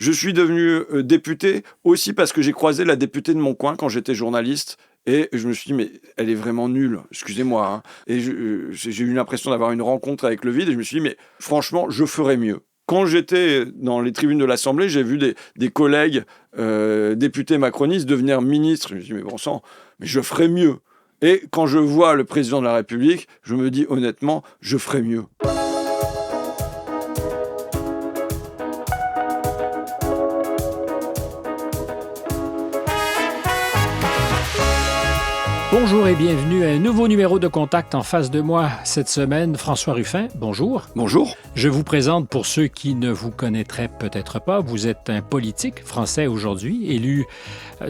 Je suis devenu député aussi parce que j'ai croisé la députée de mon coin quand j'étais journaliste. Et je me suis dit, mais elle est vraiment nulle, excusez-moi. Hein. Et j'ai eu l'impression d'avoir une rencontre avec le vide. Et je me suis dit, mais franchement, je ferais mieux. Quand j'étais dans les tribunes de l'Assemblée, j'ai vu des collègues députés macronistes devenir ministres. Je me suis dit, mais bon sang, mais je ferais mieux. Et quand je vois le président de la République, je me dis honnêtement, je ferais mieux. Bonjour et bienvenue à un nouveau numéro de Contact. En face de moi cette semaine, François Ruffin. Bonjour. Bonjour. Je vous présente pour ceux qui ne vous connaîtraient peut-être pas. Vous êtes un politique français aujourd'hui, élu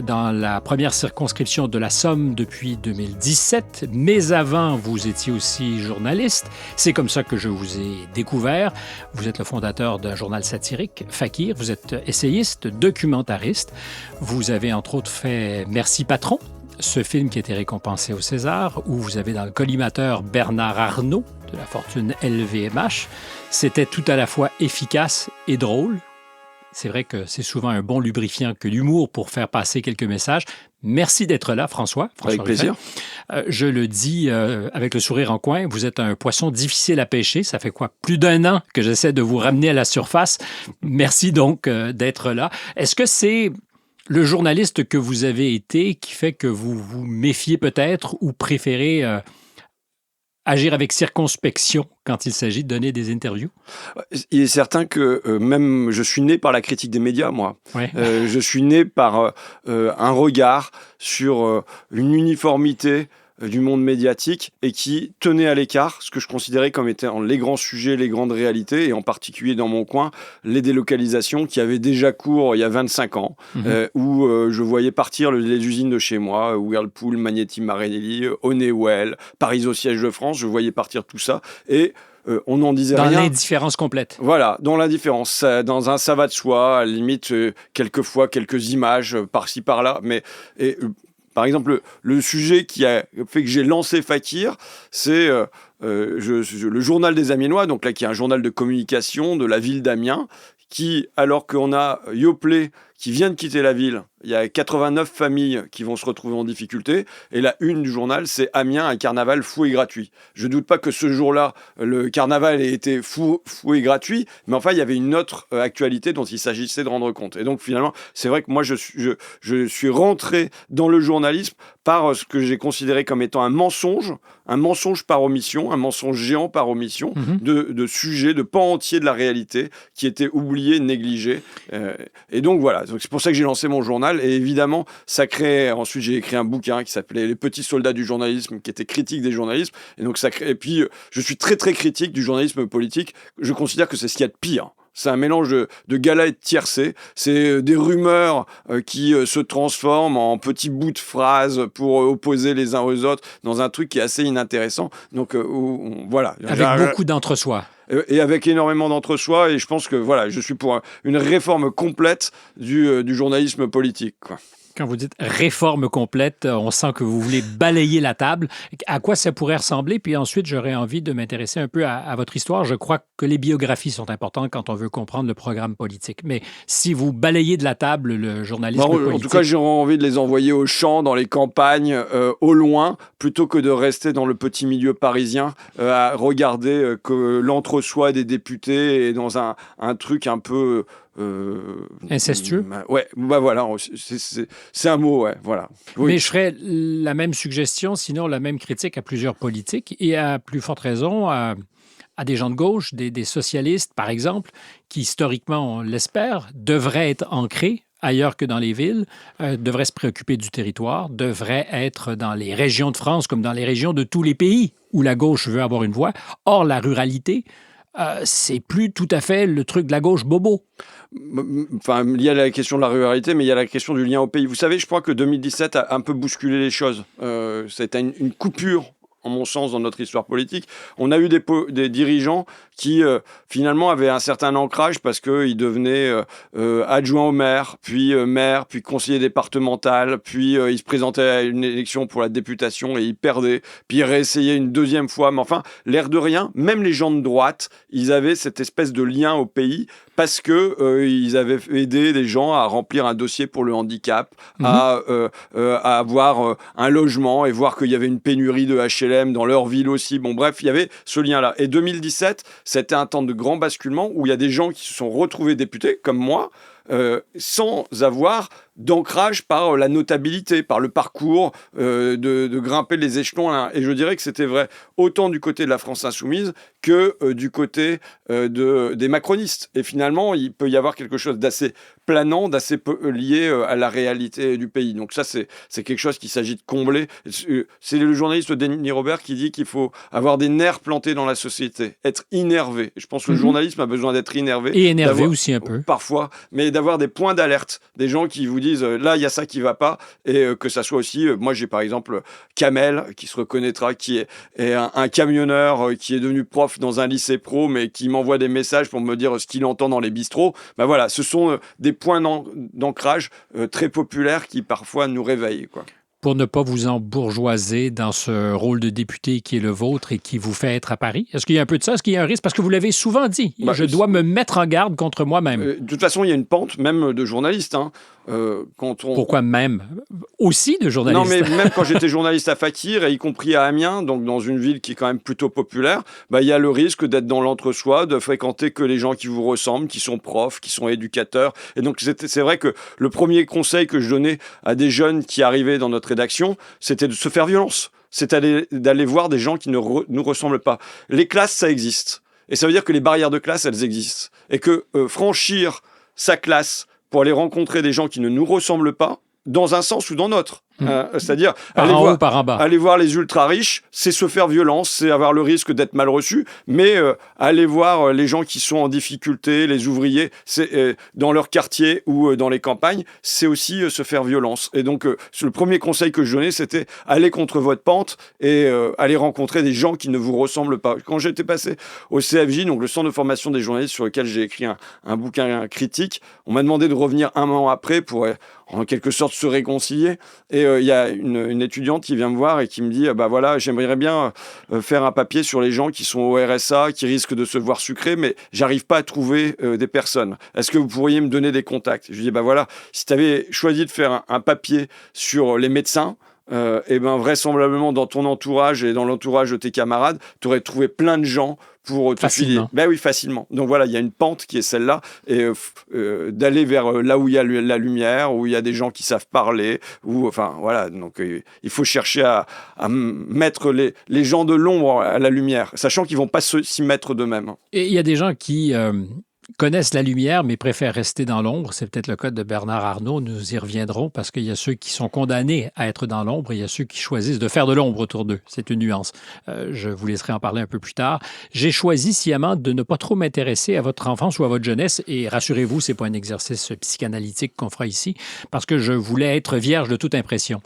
dans la première circonscription de la Somme depuis 2017. Mais avant, vous étiez aussi journaliste. C'est comme ça que je vous ai découvert. Vous êtes le fondateur d'un journal satirique, Fakir. Vous êtes essayiste, documentariste. Vous avez entre autres fait Merci Patron, ce film qui a été récompensé au César, où vous avez dans le collimateur Bernard Arnault de la fortune LVMH. C'était tout à la fois efficace et drôle. C'est vrai que c'est souvent un bon lubrifiant que l'humour pour faire passer quelques messages. Merci d'être là, François. Avec plaisir. Je le dis avec le sourire en coin, vous êtes un poisson difficile à pêcher. Ça fait quoi? Plus d'un an que j'essaie de vous ramener à la surface. Merci donc d'être là. Est-ce que c'est le journaliste que vous avez été qui fait que vous vous méfiez peut-être ou préférez agir avec circonspection quand il s'agit de donner des interviews? Il est certain que même je suis né par la critique des médias, moi. Ouais. Je suis né par un regard sur une uniformité du monde médiatique et qui tenait à l'écart ce que je considérais comme étant les grands sujets, les grandes réalités, et en particulier dans mon coin, les délocalisations qui avaient déjà cours il y a 25 ans, où je voyais partir les usines de chez moi, Whirlpool, Magneti Marelli, Honeywell, Paris au siège de France, je voyais partir tout ça, et on n'en disait rien. Dans l'indifférence complète. Voilà, dans l'indifférence, dans un ça va de soi, à la limite, quelquefois quelques images par-ci par-là, mais... Par exemple, le sujet qui a fait que j'ai lancé Fakir, c'est le journal des Amiénois, donc là qui est un journal de communication de la ville d'Amiens, qui, alors qu'on a Yoplait qui vient de quitter la ville, il y a 89 familles qui vont se retrouver en difficulté, et la une du journal, c'est Amiens, un carnaval fou et gratuit. Je ne doute pas que ce jour-là, le carnaval ait été fou et gratuit, mais enfin, il y avait une autre actualité dont il s'agissait de rendre compte. Et donc, finalement, c'est vrai que moi, je suis rentré dans le journalisme par ce que j'ai considéré comme étant un mensonge par omission, un mensonge géant par omission, de sujets, de pans entiers de la réalité qui étaient oubliés, négligés. Et donc, voilà. Donc, c'est pour ça que j'ai lancé mon journal. Et évidemment, ça crée... Ensuite, j'ai écrit un bouquin qui s'appelait Les petits soldats du journalisme, qui était critique des journalismes. Et donc, ça crée... Et puis, je suis très, très critique du journalisme politique. Je considère que c'est ce qu'il y a de pire. C'est un mélange de gala et de tiercé. C'est des rumeurs qui se transforment en petits bouts de phrases pour opposer les uns aux autres dans un truc qui est assez inintéressant. Donc, voilà. Avec beaucoup d'entre-soi. Et avec énormément d'entre-soi. Et je pense que voilà, je suis pour une réforme complète du journalisme politique, quoi. Quand vous dites réforme complète, on sent que vous voulez balayer la table. À quoi ça pourrait ressembler? Puis ensuite, j'aurais envie de m'intéresser un peu à votre histoire. Je crois que les biographies sont importantes quand on veut comprendre le programme politique. Mais si vous balayez de la table le journalisme politique... En tout cas, j'aurais envie de les envoyer au champ, dans les campagnes, au loin, plutôt que de rester dans le petit milieu parisien à regarder que l'entre-soi des députés est dans un truc un peu... incestueux? Ouais, bah voilà, c'est un mot, ouais, voilà. Oui. Mais je ferais la même suggestion, sinon la même critique à plusieurs politiques et à plus forte raison à des gens de gauche, des socialistes, par exemple, qui historiquement, on l'espère, devraient être ancrés ailleurs que dans les villes, devraient se préoccuper du territoire, devraient être dans les régions de France comme dans les régions de tous les pays où la gauche veut avoir une voix. Or, la ruralité... c'est plus tout à fait le truc de la gauche bobo. Enfin, il y a la question de la ruralité, mais il y a la question du lien au pays. Vous savez, je crois que 2017 a un peu bousculé les choses. C'était une coupure, en mon sens, dans notre histoire politique. On a eu des dirigeants qui, finalement, avaient un certain ancrage parce qu'ils devenaient adjoints au maire, puis conseiller départemental, puis ils se présentaient à une élection pour la députation et ils perdaient, puis ils réessayaient une deuxième fois. Mais enfin, l'air de rien, même les gens de droite, ils avaient cette espèce de lien au pays parce que ils avaient aidé des gens à remplir un dossier pour le handicap, à avoir un logement et voir qu'il y avait une pénurie de HLM dans leur ville aussi. Bon, bref, il y avait ce lien-là. Et 2017, c'était un temps de grand basculement où il y a des gens qui se sont retrouvés députés, comme moi, sans avoir d'ancrage par la notabilité, par le parcours, de grimper les échelons. Hein. Et je dirais que c'était vrai autant du côté de la France insoumise que du côté des macronistes. Et finalement, il peut y avoir quelque chose d'assez planant, d'assez peu lié à la réalité du pays. Donc ça, c'est quelque chose qu'il s'agit de combler. C'est le journaliste Denis Robert qui dit qu'il faut avoir des nerfs plantés dans la société, être innervé. Je pense que le journalisme a besoin d'être innervé. Et énervé aussi un peu. Parfois, mais d'avoir des points d'alerte, des gens qui vous disent là, il y a ça qui va pas, et que ça soit aussi, moi j'ai par exemple Kamel, qui se reconnaîtra, qui est un camionneur qui est devenu prof dans un lycée pro, mais qui m'envoie des messages pour me dire ce qu'il entend dans les bistrots. Ben voilà, ce sont des points d'ancrage très populaires qui parfois nous réveillent, quoi. Pour ne pas vous embourgeoiser dans ce rôle de député qui est le vôtre et qui vous fait être à Paris? Est-ce qu'il y a un peu de ça? Est-ce qu'il y a un risque? Parce que vous l'avez souvent dit, je dois me mettre en garde contre moi-même. De toute façon, il y a une pente, même de journaliste. Hein. Pourquoi même? Aussi de journaliste? Non, mais même quand j'étais journaliste à Fakir, et y compris à Amiens, donc dans une ville qui est quand même plutôt populaire, il y a le risque d'être dans l'entre-soi, de fréquenter que les gens qui vous ressemblent, qui sont profs, qui sont éducateurs. Et donc c'est vrai que le premier conseil que je donnais à des jeunes qui arrivaient dans notre rédaction, c'était de se faire violence. C'est d'aller voir des gens qui ne nous ressemblent pas. Les classes, ça existe. Et ça veut dire que les barrières de classe, elles existent. Et que franchir sa classe pour aller rencontrer des gens qui ne nous ressemblent pas, dans un sens ou dans l'autre. C'est-à-dire, aller voir les ultra-riches, c'est se faire violence, c'est avoir le risque d'être mal reçu, mais aller voir les gens qui sont en difficulté, les ouvriers, dans leur quartier ou dans les campagnes, c'est aussi se faire violence. Et donc, le premier conseil que je donnais, c'était aller contre votre pente et aller rencontrer des gens qui ne vous ressemblent pas. Quand j'étais passé au CFJ, donc le centre de formation des journalistes sur lequel j'ai écrit un bouquin critique, on m'a demandé de revenir un an après pour en quelque sorte se réconcilier. Et il y a une étudiante qui vient me voir et qui me dit voilà, j'aimerais bien faire un papier sur les gens qui sont au RSA, qui risquent de se voir sucrés, mais j'arrive pas à trouver des personnes. Est-ce que vous pourriez me donner des contacts? Je lui dis voilà, si tu avais choisi de faire un papier sur les médecins, vraisemblablement dans ton entourage et dans l'entourage de tes camarades, tu aurais trouvé plein de gens pour te filer. Oui, facilement. Donc voilà, il y a une pente qui est celle-là, et d'aller vers là où il y a la lumière, où il y a des gens qui savent parler, donc il faut chercher à mettre les gens de l'ombre à la lumière, sachant qu'ils vont pas s'y mettre d'eux-mêmes. Et il y a des gens qui connaissent la lumière, mais préfèrent rester dans l'ombre. C'est peut-être le cas de Bernard Arnault. Nous y reviendrons parce qu'il y a ceux qui sont condamnés à être dans l'ombre et il y a ceux qui choisissent de faire de l'ombre autour d'eux. C'est une nuance. Je vous laisserai en parler un peu plus tard. J'ai choisi sciemment de ne pas trop m'intéresser à votre enfance ou à votre jeunesse. Et rassurez-vous, ce n'est pas un exercice psychanalytique qu'on fera ici parce que je voulais être vierge de toute impression.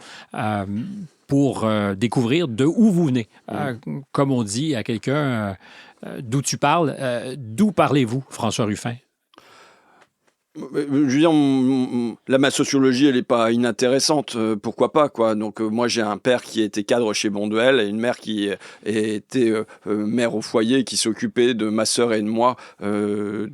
Pour découvrir de où vous venez. Comme on dit à quelqu'un, d'où tu parles, d'où parlez-vous, François Ruffin? Je veux dire, ma sociologie, elle n'est pas inintéressante. Pourquoi pas, quoi. Donc, moi, j'ai un père qui était cadre chez Bonduelle et une mère qui était mère au foyer, qui s'occupait de ma sœur et de moi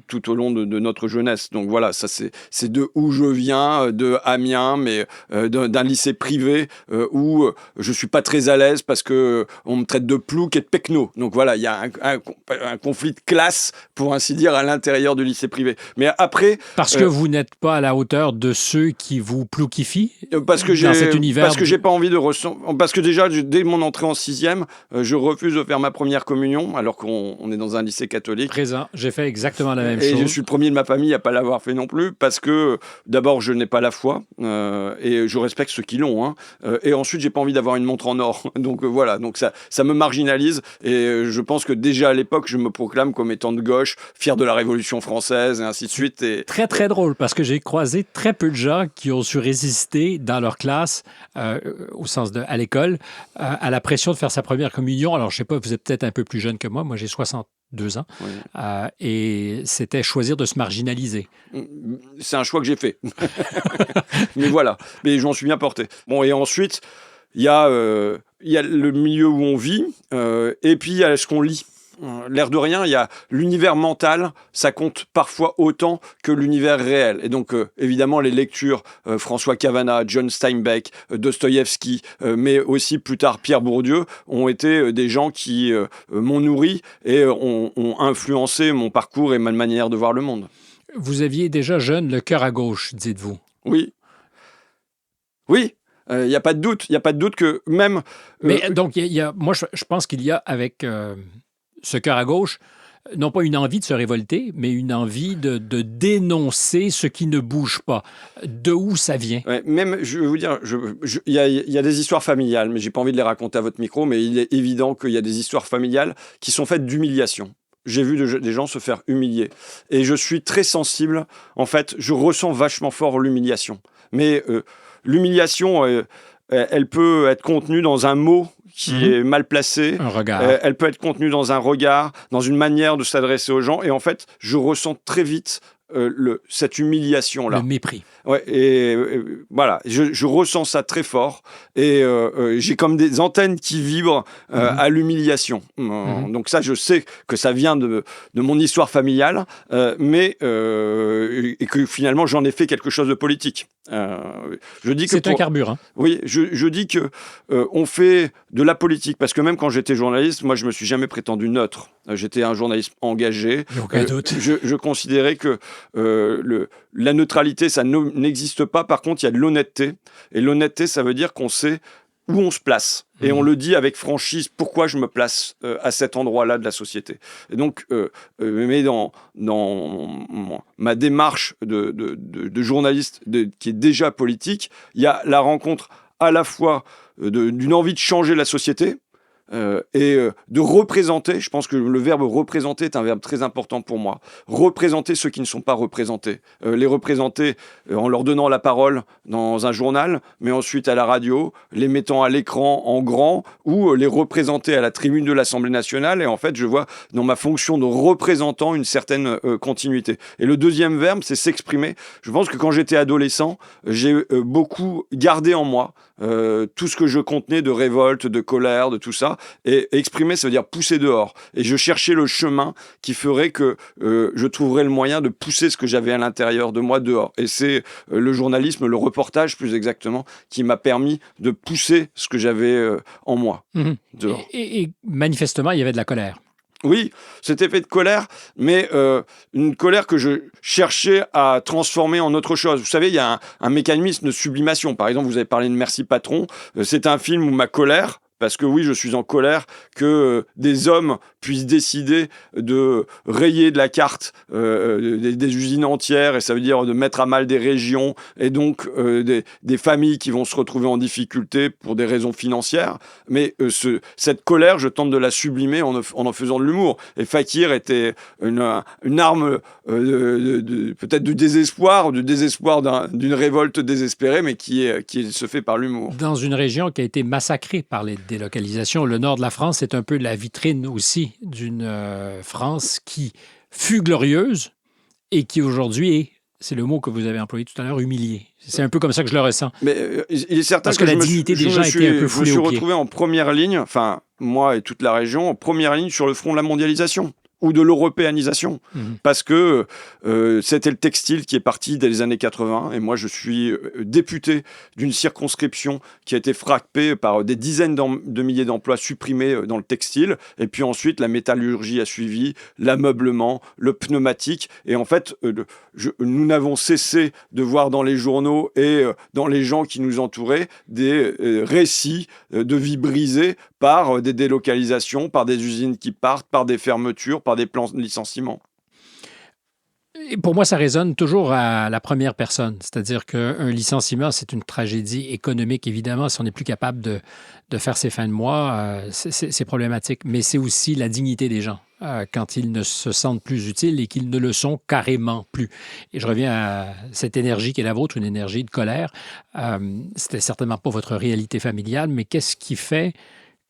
tout au long de notre jeunesse. Donc, voilà, ça, c'est de où je viens, de Amiens, mais d'un lycée privé où je ne suis pas très à l'aise parce qu'on me traite de plouc et de pecno. Donc, voilà, il y a un conflit de classe, pour ainsi dire, à l'intérieur du lycée privé. Mais après... Parce que vous n'êtes pas à la hauteur de ceux qui vous plouquifient dans cet univers. Parce que j'ai pas envie de ressembler. Parce que déjà, dès mon entrée en 6e, je refuse de faire ma première communion, alors qu'on est dans un lycée catholique. Présent, j'ai fait exactement la même chose. Et je suis le premier de ma famille à pas l'avoir fait non plus, parce que d'abord, je n'ai pas la foi, et je respecte ceux qui l'ont. Hein, et ensuite, j'ai pas envie d'avoir une montre en or. Donc voilà, donc ça me marginalise. Et je pense que déjà à l'époque, je me proclame comme étant de gauche, fier de la Révolution française, et ainsi de suite. Et très drôle parce que j'ai croisé très peu de gens qui ont su résister dans leur classe, au sens à l'école, à la pression de faire sa première communion. Alors, je ne sais pas, vous êtes peut-être un peu plus jeune que moi. Moi, j'ai 62 ans. Oui. Et c'était choisir de se marginaliser. C'est un choix que j'ai fait. Mais voilà. Mais je m'en suis bien porté. Bon, et ensuite, il y a le milieu où on vit et puis il y a ce qu'on lit. l'air de rien, il y a l'univers mental, ça compte parfois autant que l'univers réel. Et donc, évidemment, les lectures, François Cavanagh, John Steinbeck, Dostoïevski, mais aussi plus tard Pierre Bourdieu, ont été des gens qui m'ont nourri et ont influencé mon parcours et ma manière de voir le monde. Vous aviez déjà jeune le cœur à gauche, dites-vous. Oui. Oui. Il n'y a pas de doute. Il n'y a pas de doute que même... Mais donc, moi, je pense qu'il y a avec ce cœur à gauche, non pas une envie de se révolter, mais une envie de dénoncer ce qui ne bouge pas. De où ça vient? Ouais, même, je vais vous dire, il y a des histoires familiales, mais j'ai pas envie de les raconter à votre micro, mais il est évident qu'il y a des histoires familiales qui sont faites d'humiliation. J'ai vu des gens se faire humilier. Et je suis très sensible. En fait, je ressens vachement fort l'humiliation. Mais l'humiliation, elle peut être contenue dans un mot qui est mal placé. Un regard. Elle peut être contenue dans un regard, dans une manière de s'adresser aux gens. Et en fait, je ressens très vite cette humiliation-là. Le mépris. Ouais, et voilà, je ressens ça très fort et j'ai comme des antennes qui vibrent à l'humiliation. Donc ça, je sais que ça vient de mon histoire familiale, mais et que finalement j'en ai fait quelque chose de politique. Je dis que c'est un carburant. Oui, je dis que on fait de la politique parce que même quand j'étais journaliste, moi je me suis jamais prétendu neutre. J'étais un journaliste engagé. Aucun doute. Je considérais que la neutralité, ça n'existe pas. Par contre, il y a de l'honnêteté. Et l'honnêteté, ça veut dire qu'on sait où on se place. Et on le dit avec franchise, pourquoi je me place à cet endroit-là de la société. Et donc, mais dans ma démarche de journaliste qui est déjà politique, il y a la rencontre à la fois d'une envie de changer la société, et de représenter. Je pense que le verbe représenter est un verbe très important pour moi. Représenter ceux qui ne sont pas représentés. Les représenter en leur donnant la parole dans un journal, mais ensuite à la radio, les mettant à l'écran en grand, ou les représenter à la tribune de l'Assemblée nationale. Et en fait, je vois dans ma fonction de représentant une certaine continuité. Et le deuxième verbe, c'est s'exprimer. Je pense que quand j'étais adolescent, j'ai beaucoup gardé en moi tout ce que je contenais de révolte, de colère, de tout ça. Et exprimer, ça veut dire pousser dehors. Et je cherchais le chemin qui ferait que je trouverais le moyen de pousser ce que j'avais à l'intérieur de moi dehors. Et c'est le journalisme, le reportage plus exactement, qui m'a permis de pousser ce que j'avais en moi dehors. Et manifestement, il y avait de la colère. Oui, cet effet de colère, mais une colère que je cherchais à transformer en autre chose. Vous savez, il y a un mécanisme de sublimation. Par exemple, vous avez parlé de Merci Patron. C'est un film où ma colère, parce que oui, je suis en colère que des hommes puissent décider de rayer de la carte des usines entières, et ça veut dire de mettre à mal des régions, et donc des familles qui vont se retrouver en difficulté pour des raisons financières. Mais cette colère, je tente de la sublimer en faisant de l'humour. Et Fakir était une arme peut-être du désespoir d'une révolte désespérée, mais qui se fait par l'humour. Dans une région qui a été massacrée par les délocalisations, le nord de la France est un peu la vitrine aussi d'une France qui fut glorieuse et qui aujourd'hui est, c'est le mot que vous avez employé tout à l'heure, humiliée. C'est un peu comme ça que je le ressens. Mais il est certain parce que la dignité des gens était un peu foulée aux pieds. Je me suis retrouvé en première ligne, enfin moi et toute la région, en première ligne sur le front de la mondialisation ou de l'européanisation. Parce que c'était le textile qui est parti dès les années 80, et moi je suis député d'une circonscription qui a été frappée par des dizaines de milliers d'emplois supprimés dans le textile, et puis ensuite la métallurgie a suivi, l'ameublement, le pneumatique, et en fait nous n'avons cessé de voir dans les journaux et dans les gens qui nous entouraient des récits de vies brisées par des délocalisations, par des usines qui partent, par des fermetures, par des plans de licenciement. Et pour moi, ça résonne toujours à la première personne. C'est-à-dire qu'un licenciement, c'est une tragédie économique, évidemment. Si on n'est plus capable de faire ses fins de mois, c'est problématique. Mais c'est aussi la dignité des gens quand ils ne se sentent plus utiles et qu'ils ne le sont carrément plus. Et je reviens à cette énergie qui est la vôtre, une énergie de colère. C'était certainement pas votre réalité familiale, mais qu'est-ce qui fait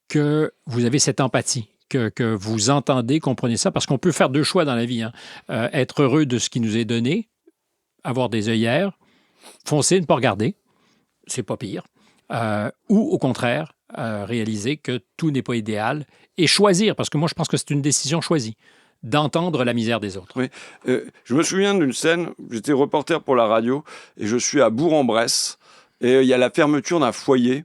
que vous avez cette empathie, que vous entendez, comprenez ça, parce qu'on peut faire deux choix dans la vie. Être heureux de ce qui nous est donné, avoir des œillères, foncer, ne pas regarder, c'est pas pire, ou au contraire, réaliser que tout n'est pas idéal et choisir, parce que moi, je pense que c'est une décision choisie, d'entendre la misère des autres. Oui. Je me souviens d'une scène, j'étais reporter pour la radio, et je suis à Bourg-en-Bresse, et il y a la fermeture d'un foyer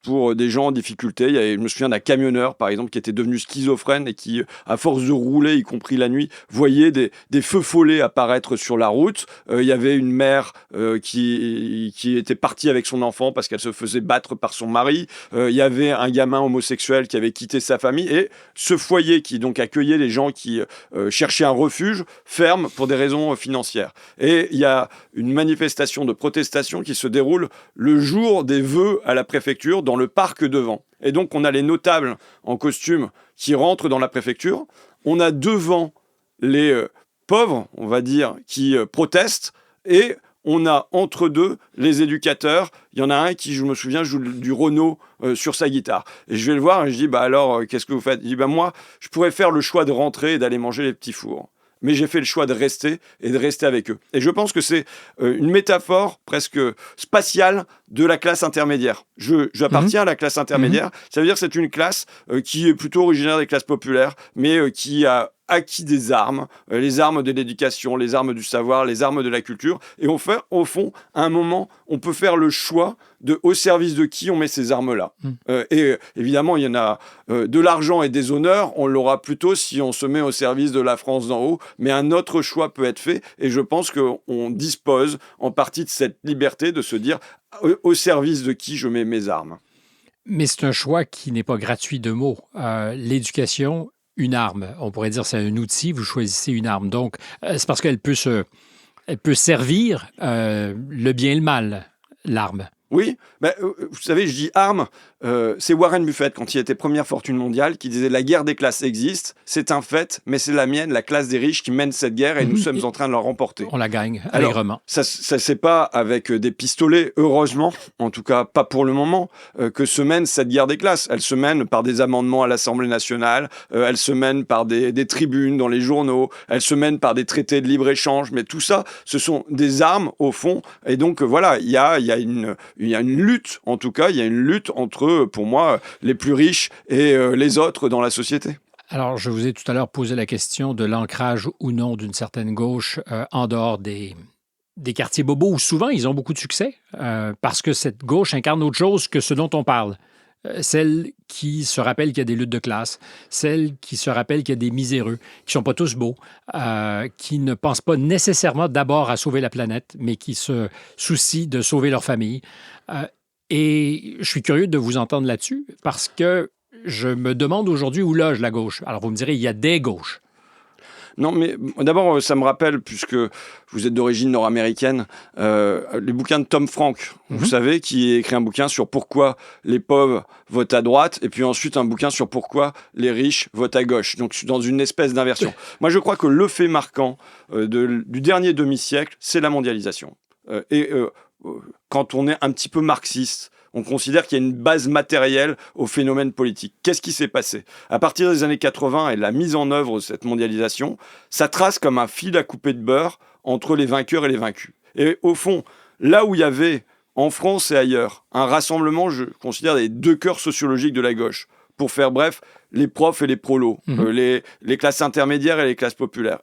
pour des gens en difficulté. Je me souviens d'un camionneur, par exemple, qui était devenu schizophrène et qui, à force de rouler, y compris la nuit, voyait des feux follets apparaître sur la route. Il y avait une mère qui était partie avec son enfant parce qu'elle se faisait battre par son mari. Il y avait un gamin homosexuel qui avait quitté sa famille. Et ce foyer qui donc accueillait les gens qui cherchaient un refuge ferme pour des raisons financières. Et il y a une manifestation de protestation qui se déroule le jour des vœux à la préfecture dans le parc devant. Et donc, on a les notables en costume qui rentrent dans la préfecture. On a devant les pauvres, on va dire, qui protestent. Et on a entre deux les éducateurs. Il y en a un qui, je me souviens, joue du Renaud sur sa guitare. Et je vais le voir et je dis, alors, qu'est-ce que vous faites? Il dit, moi, je pourrais faire le choix de rentrer et d'aller manger les petits fours. Mais j'ai fait le choix de rester et de rester avec eux. Et je pense que c'est une métaphore presque spatiale de la classe intermédiaire. J'appartiens à la classe intermédiaire. Ça veut dire que c'est une classe qui est plutôt originaire des classes populaires, mais qui a acquis des armes, les armes de l'éducation, les armes du savoir, les armes de la culture. Et au fond, à un moment, on peut faire le choix de au service de qui on met ces armes-là. Et évidemment, il y en a de l'argent et des honneurs, on l'aura plutôt si on se met au service de la France d'en haut, mais un autre choix peut être fait, et je pense qu'on dispose en partie de cette liberté de se dire au service de qui je mets mes armes. Mais c'est un choix qui n'est pas gratuit de mots. L'éducation, une arme. On pourrait dire c'est un outil, vous choisissez une arme. Donc, c'est parce qu'elle peut servir le bien et le mal, l'arme. Oui, vous savez, je dis arme, c'est Warren Buffett, quand il était première fortune mondiale, qui disait la guerre des classes existe, c'est un fait, mais c'est la mienne, la classe des riches, qui mène cette guerre et nous sommes en train de la remporter. On la gagne allègrement. Alors, ça c'est pas avec des pistolets, heureusement, en tout cas pas pour le moment, que se mène cette guerre des classes. Elle se mène par des amendements à l'Assemblée nationale, elle se mène par des tribunes dans les journaux, elle se mène par des traités de libre-échange, mais tout ça, ce sont des armes au fond, et donc voilà, il y a une lutte, en tout cas, il y a une lutte entre, pour moi, les plus riches et les autres dans la société. Alors, je vous ai tout à l'heure posé la question de l'ancrage ou non d'une certaine gauche en dehors des quartiers bobos où souvent ils ont beaucoup de succès parce que cette gauche incarne autre chose que ce dont on parle. Celle qui se rappelle qu'il y a des luttes de classe, celle qui se rappelle qu'il y a des miséreux, qui ne sont pas tous beaux, qui ne pensent pas nécessairement d'abord à sauver la planète, mais qui se soucient de sauver leur famille. Et je suis curieux de vous entendre là-dessus parce que je me demande aujourd'hui où loge la gauche. Alors vous me direz, il y a des gauches. Non, mais d'abord, ça me rappelle, puisque vous êtes d'origine nord-américaine, les bouquins de Tom Frank, vous savez, qui a écrit un bouquin sur pourquoi les pauvres votent à droite, et puis ensuite un bouquin sur pourquoi les riches votent à gauche. Donc, dans une espèce d'inversion. Moi, je crois que le fait marquant du dernier demi-siècle, c'est la mondialisation. Quand on est un petit peu marxiste, on considère qu'il y a une base matérielle au phénomène politique. Qu'est-ce qui s'est passé? À partir des années 80 et la mise en œuvre de cette mondialisation, ça trace comme un fil à couper de beurre entre les vainqueurs et les vaincus. Et au fond, là où il y avait, en France et ailleurs, un rassemblement, je considère, des deux cœurs sociologiques de la gauche, pour faire bref, les profs et les prolos, les classes intermédiaires et les classes populaires,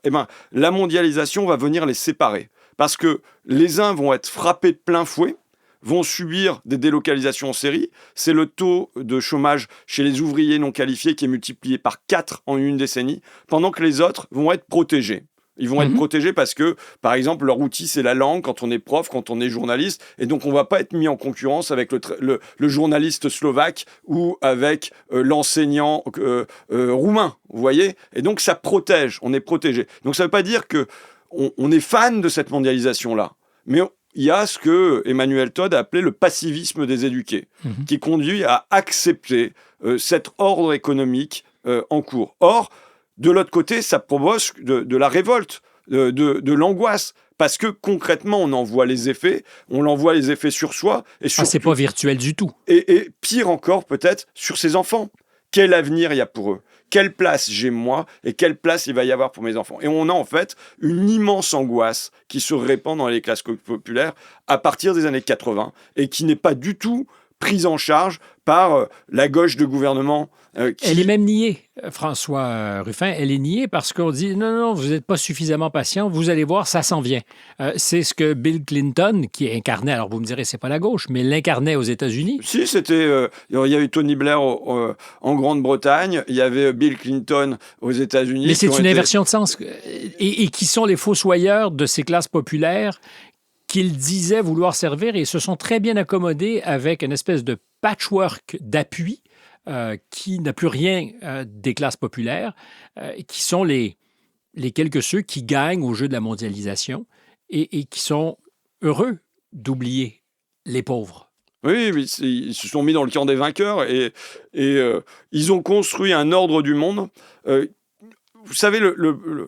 la mondialisation va venir les séparer. Parce que les uns vont être frappés de plein fouet, vont subir des délocalisations en série. C'est le taux de chômage chez les ouvriers non qualifiés qui est multiplié par 4 en une décennie, pendant que les autres vont être protégés. Ils vont être protégés parce que, par exemple, leur outil, c'est la langue quand on est prof, quand on est journaliste. Et donc, on ne va pas être mis en concurrence avec le journaliste slovaque ou avec l'enseignant roumain. Vous voyez? Et donc, ça protège. On est protégé. Donc, ça ne veut pas dire qu'on est fan de cette mondialisation-là. Mais il y a ce que Emmanuel Todd a appelé le passivisme des éduqués, qui conduit à accepter cet ordre économique en cours. Or, de l'autre côté, ça provoque de la révolte, de l'angoisse, parce que concrètement, on en voit les effets, sur soi. Et surtout, c'est pas virtuel du tout. Et pire encore, peut-être, sur ses enfants. Quel avenir il y a pour eux? Quelle place j'ai moi et quelle place il va y avoir pour mes enfants? Et on a en fait une immense angoisse qui se répand dans les classes populaires à partir des années 80 et qui n'est pas du tout prise en charge par la gauche de gouvernement. Elle est même niée, François Ruffin. Elle est niée parce qu'on dit non, vous n'êtes pas suffisamment patient, vous allez voir, ça s'en vient. C'est ce que Bill Clinton, qui incarnait, alors vous me direz, c'est pas la gauche, mais l'incarnait aux États-Unis. Si, c'était. Il y a eu Tony Blair en Grande-Bretagne, il y avait Bill Clinton aux États-Unis. Mais c'est une inversion de sens. Et qui sont les fossoyeurs de ces classes populaires qu'ils disaient vouloir servir et se sont très bien accommodés avec une espèce de patchwork d'appui qui n'a plus rien des classes populaires, qui sont les quelques-ceux qui gagnent au jeu de la mondialisation et qui sont heureux d'oublier les pauvres. Oui, ils se sont mis dans le camp des vainqueurs et ils ont construit un ordre du monde. Vous savez,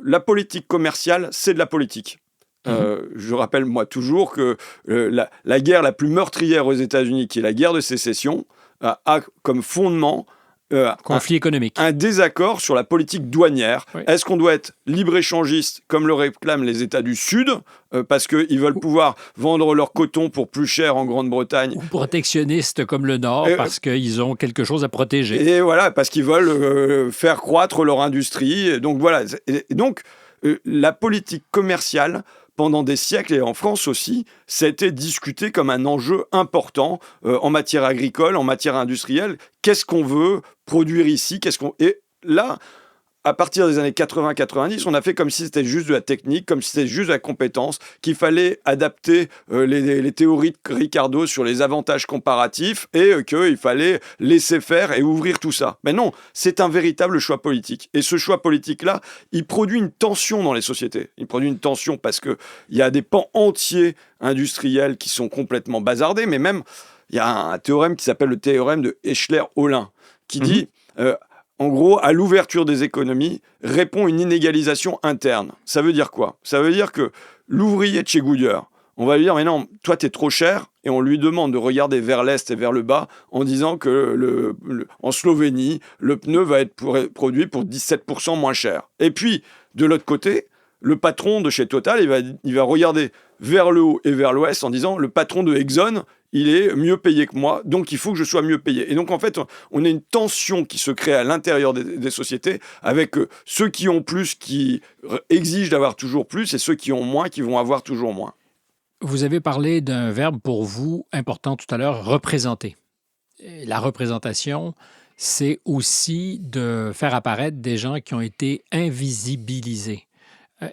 la politique commerciale, c'est de la politique. Je rappelle, moi, toujours que la guerre la plus meurtrière aux États-Unis, qui est la guerre de sécession, a comme fondement conflit économique. Un désaccord sur la politique douanière. Oui. Est-ce qu'on doit être libre-échangiste, comme le réclament les États du Sud, parce qu'ils veulent pouvoir vendre leur coton pour plus cher en Grande-Bretagne? Ou protectionniste comme le Nord, parce qu'ils ont quelque chose à protéger. Et voilà, parce qu'ils veulent faire croître leur industrie. Donc voilà. Donc, la politique commerciale, pendant des siècles, et en France aussi, ça a été discuté comme un enjeu important en matière agricole, en matière industrielle. Qu'est-ce qu'on veut produire ici? Et là, à partir des années 80-90, on a fait comme si c'était juste de la technique, comme si c'était juste de la compétence, qu'il fallait adapter les théories de Ricardo sur les avantages comparatifs et qu'il fallait laisser faire et ouvrir tout ça. Mais non, c'est un véritable choix politique. Et ce choix politique-là, il produit une tension dans les sociétés. Il produit une tension parce qu'il y a des pans entiers industriels qui sont complètement bazardés, mais même, il y a un théorème qui s'appelle le théorème de Échler-Holin, qui dit... En gros, à l'ouverture des économies, répond une inégalisation interne. Ça veut dire quoi? Ça veut dire que l'ouvrier de chez Goodyear, on va lui dire, mais non, toi, t'es trop cher, et on lui demande de regarder vers l'est et vers le bas en disant que en Slovénie, le pneu va être produit pour 17% moins cher. Et puis, de l'autre côté, le patron de chez Total, il va regarder vers le haut et vers l'ouest en disant, le patron de Exxon, il est mieux payé que moi, donc il faut que je sois mieux payé. Et donc, en fait, on a une tension qui se crée à l'intérieur des sociétés avec ceux qui ont plus, qui exigent d'avoir toujours plus, et ceux qui ont moins, qui vont avoir toujours moins. Vous avez parlé d'un verbe pour vous important tout à l'heure, représenter. Et la représentation, c'est aussi de faire apparaître des gens qui ont été invisibilisés.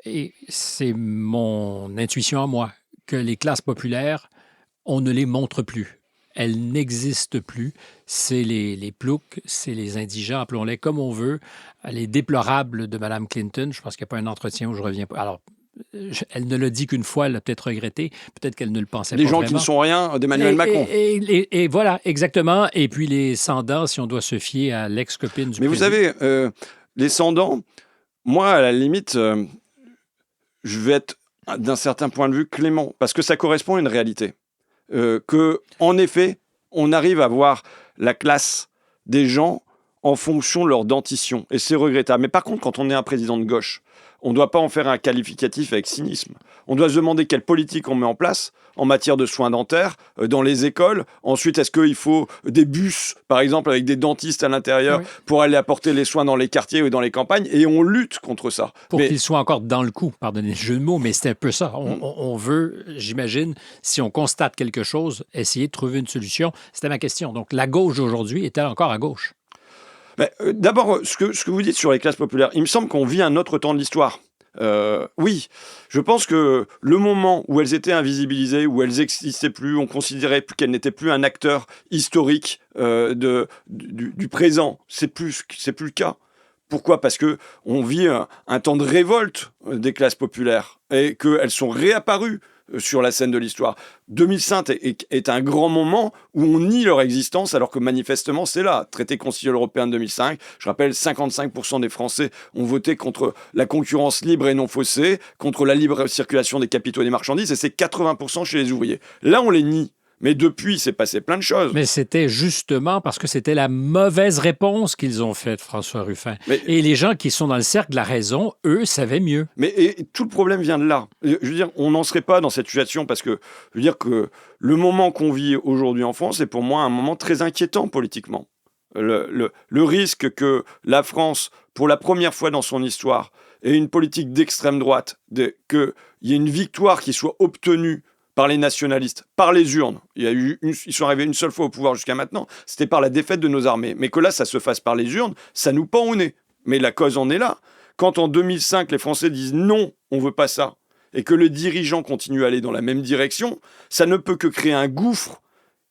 Et c'est mon intuition à moi, que les classes populaires, on ne les montre plus. Elles n'existent plus. C'est les ploucs, c'est les indigents, appelons-les comme on veut. Les déplorables de Mme Clinton, je pense qu'il n'y a pas un entretien où je reviens pas. Alors, elle ne l'a dit qu'une fois, elle l'a peut-être regretté. Peut-être qu'elle ne le pensait pas Les gens vraiment. qui ne sont rien d'Emmanuel Macron. Et voilà, exactement. Et puis les sans-dents, si on doit se fier à l'ex-copine du président. Mais vous savez, les sans-dents, moi, à la limite, je vais être, d'un certain point de vue, clément, parce que ça correspond à une réalité. En effet, on arrive à voir la classe des gens en fonction de leur dentition. Et c'est regrettable. Mais par contre, quand on est un président de gauche, on ne doit pas en faire un qualificatif avec cynisme. On doit se demander quelle politique on met en place en matière de soins dentaires, dans les écoles. Ensuite, est-ce qu'il faut des bus, par exemple, avec des dentistes à l'intérieur pour aller apporter les soins dans les quartiers ou dans les campagnes? Et on lutte contre ça. Pour qu'ils soient encore dans le coup, pardonnez le jeu de mots, mais c'est un peu ça. On veut, j'imagine, si on constate quelque chose, essayer de trouver une solution. C'était ma question. Donc, la gauche aujourd'hui est-elle encore à gauche? D'abord, ce que vous dites sur les classes populaires, il me semble qu'on vit un autre temps de l'histoire. Oui, je pense que le moment où elles étaient invisibilisées, où elles n'existaient plus, on considérait qu'elles n'étaient plus un acteur historique du présent, c'est plus le cas. Pourquoi? Parce qu'on vit un temps de révolte des classes populaires et qu'elles sont réapparues sur la scène de l'histoire. 2005 est un grand moment où on nie leur existence alors que manifestement c'est là. Traité constitutionnel européen de 2005, je rappelle 55% des Français ont voté contre la concurrence libre et non faussée, contre la libre circulation des capitaux et des marchandises, et c'est 80% chez les ouvriers. Là on les nie. Mais depuis, il s'est passé plein de choses. Mais c'était justement parce que c'était la mauvaise réponse qu'ils ont faite, François Ruffin. Et les gens qui sont dans le cercle de la raison, eux, savaient mieux. Et tout le problème vient de là. Je veux dire, on n'en serait pas dans cette situation parce que, je veux dire que le moment qu'on vit aujourd'hui en France est pour moi un moment très inquiétant politiquement. Le risque que la France, pour la première fois dans son histoire, ait une politique d'extrême droite, qu'il y ait une victoire qui soit obtenue par les nationalistes, par les urnes. Ils sont arrivés une seule fois au pouvoir jusqu'à maintenant, c'était par la défaite de nos armées. Mais que là, ça se fasse par les urnes, ça nous pend au nez. Mais la cause en est là. Quand en 2005, les Français disent non, on veut pas ça, et que les dirigeants continuent à aller dans la même direction, ça ne peut que créer un gouffre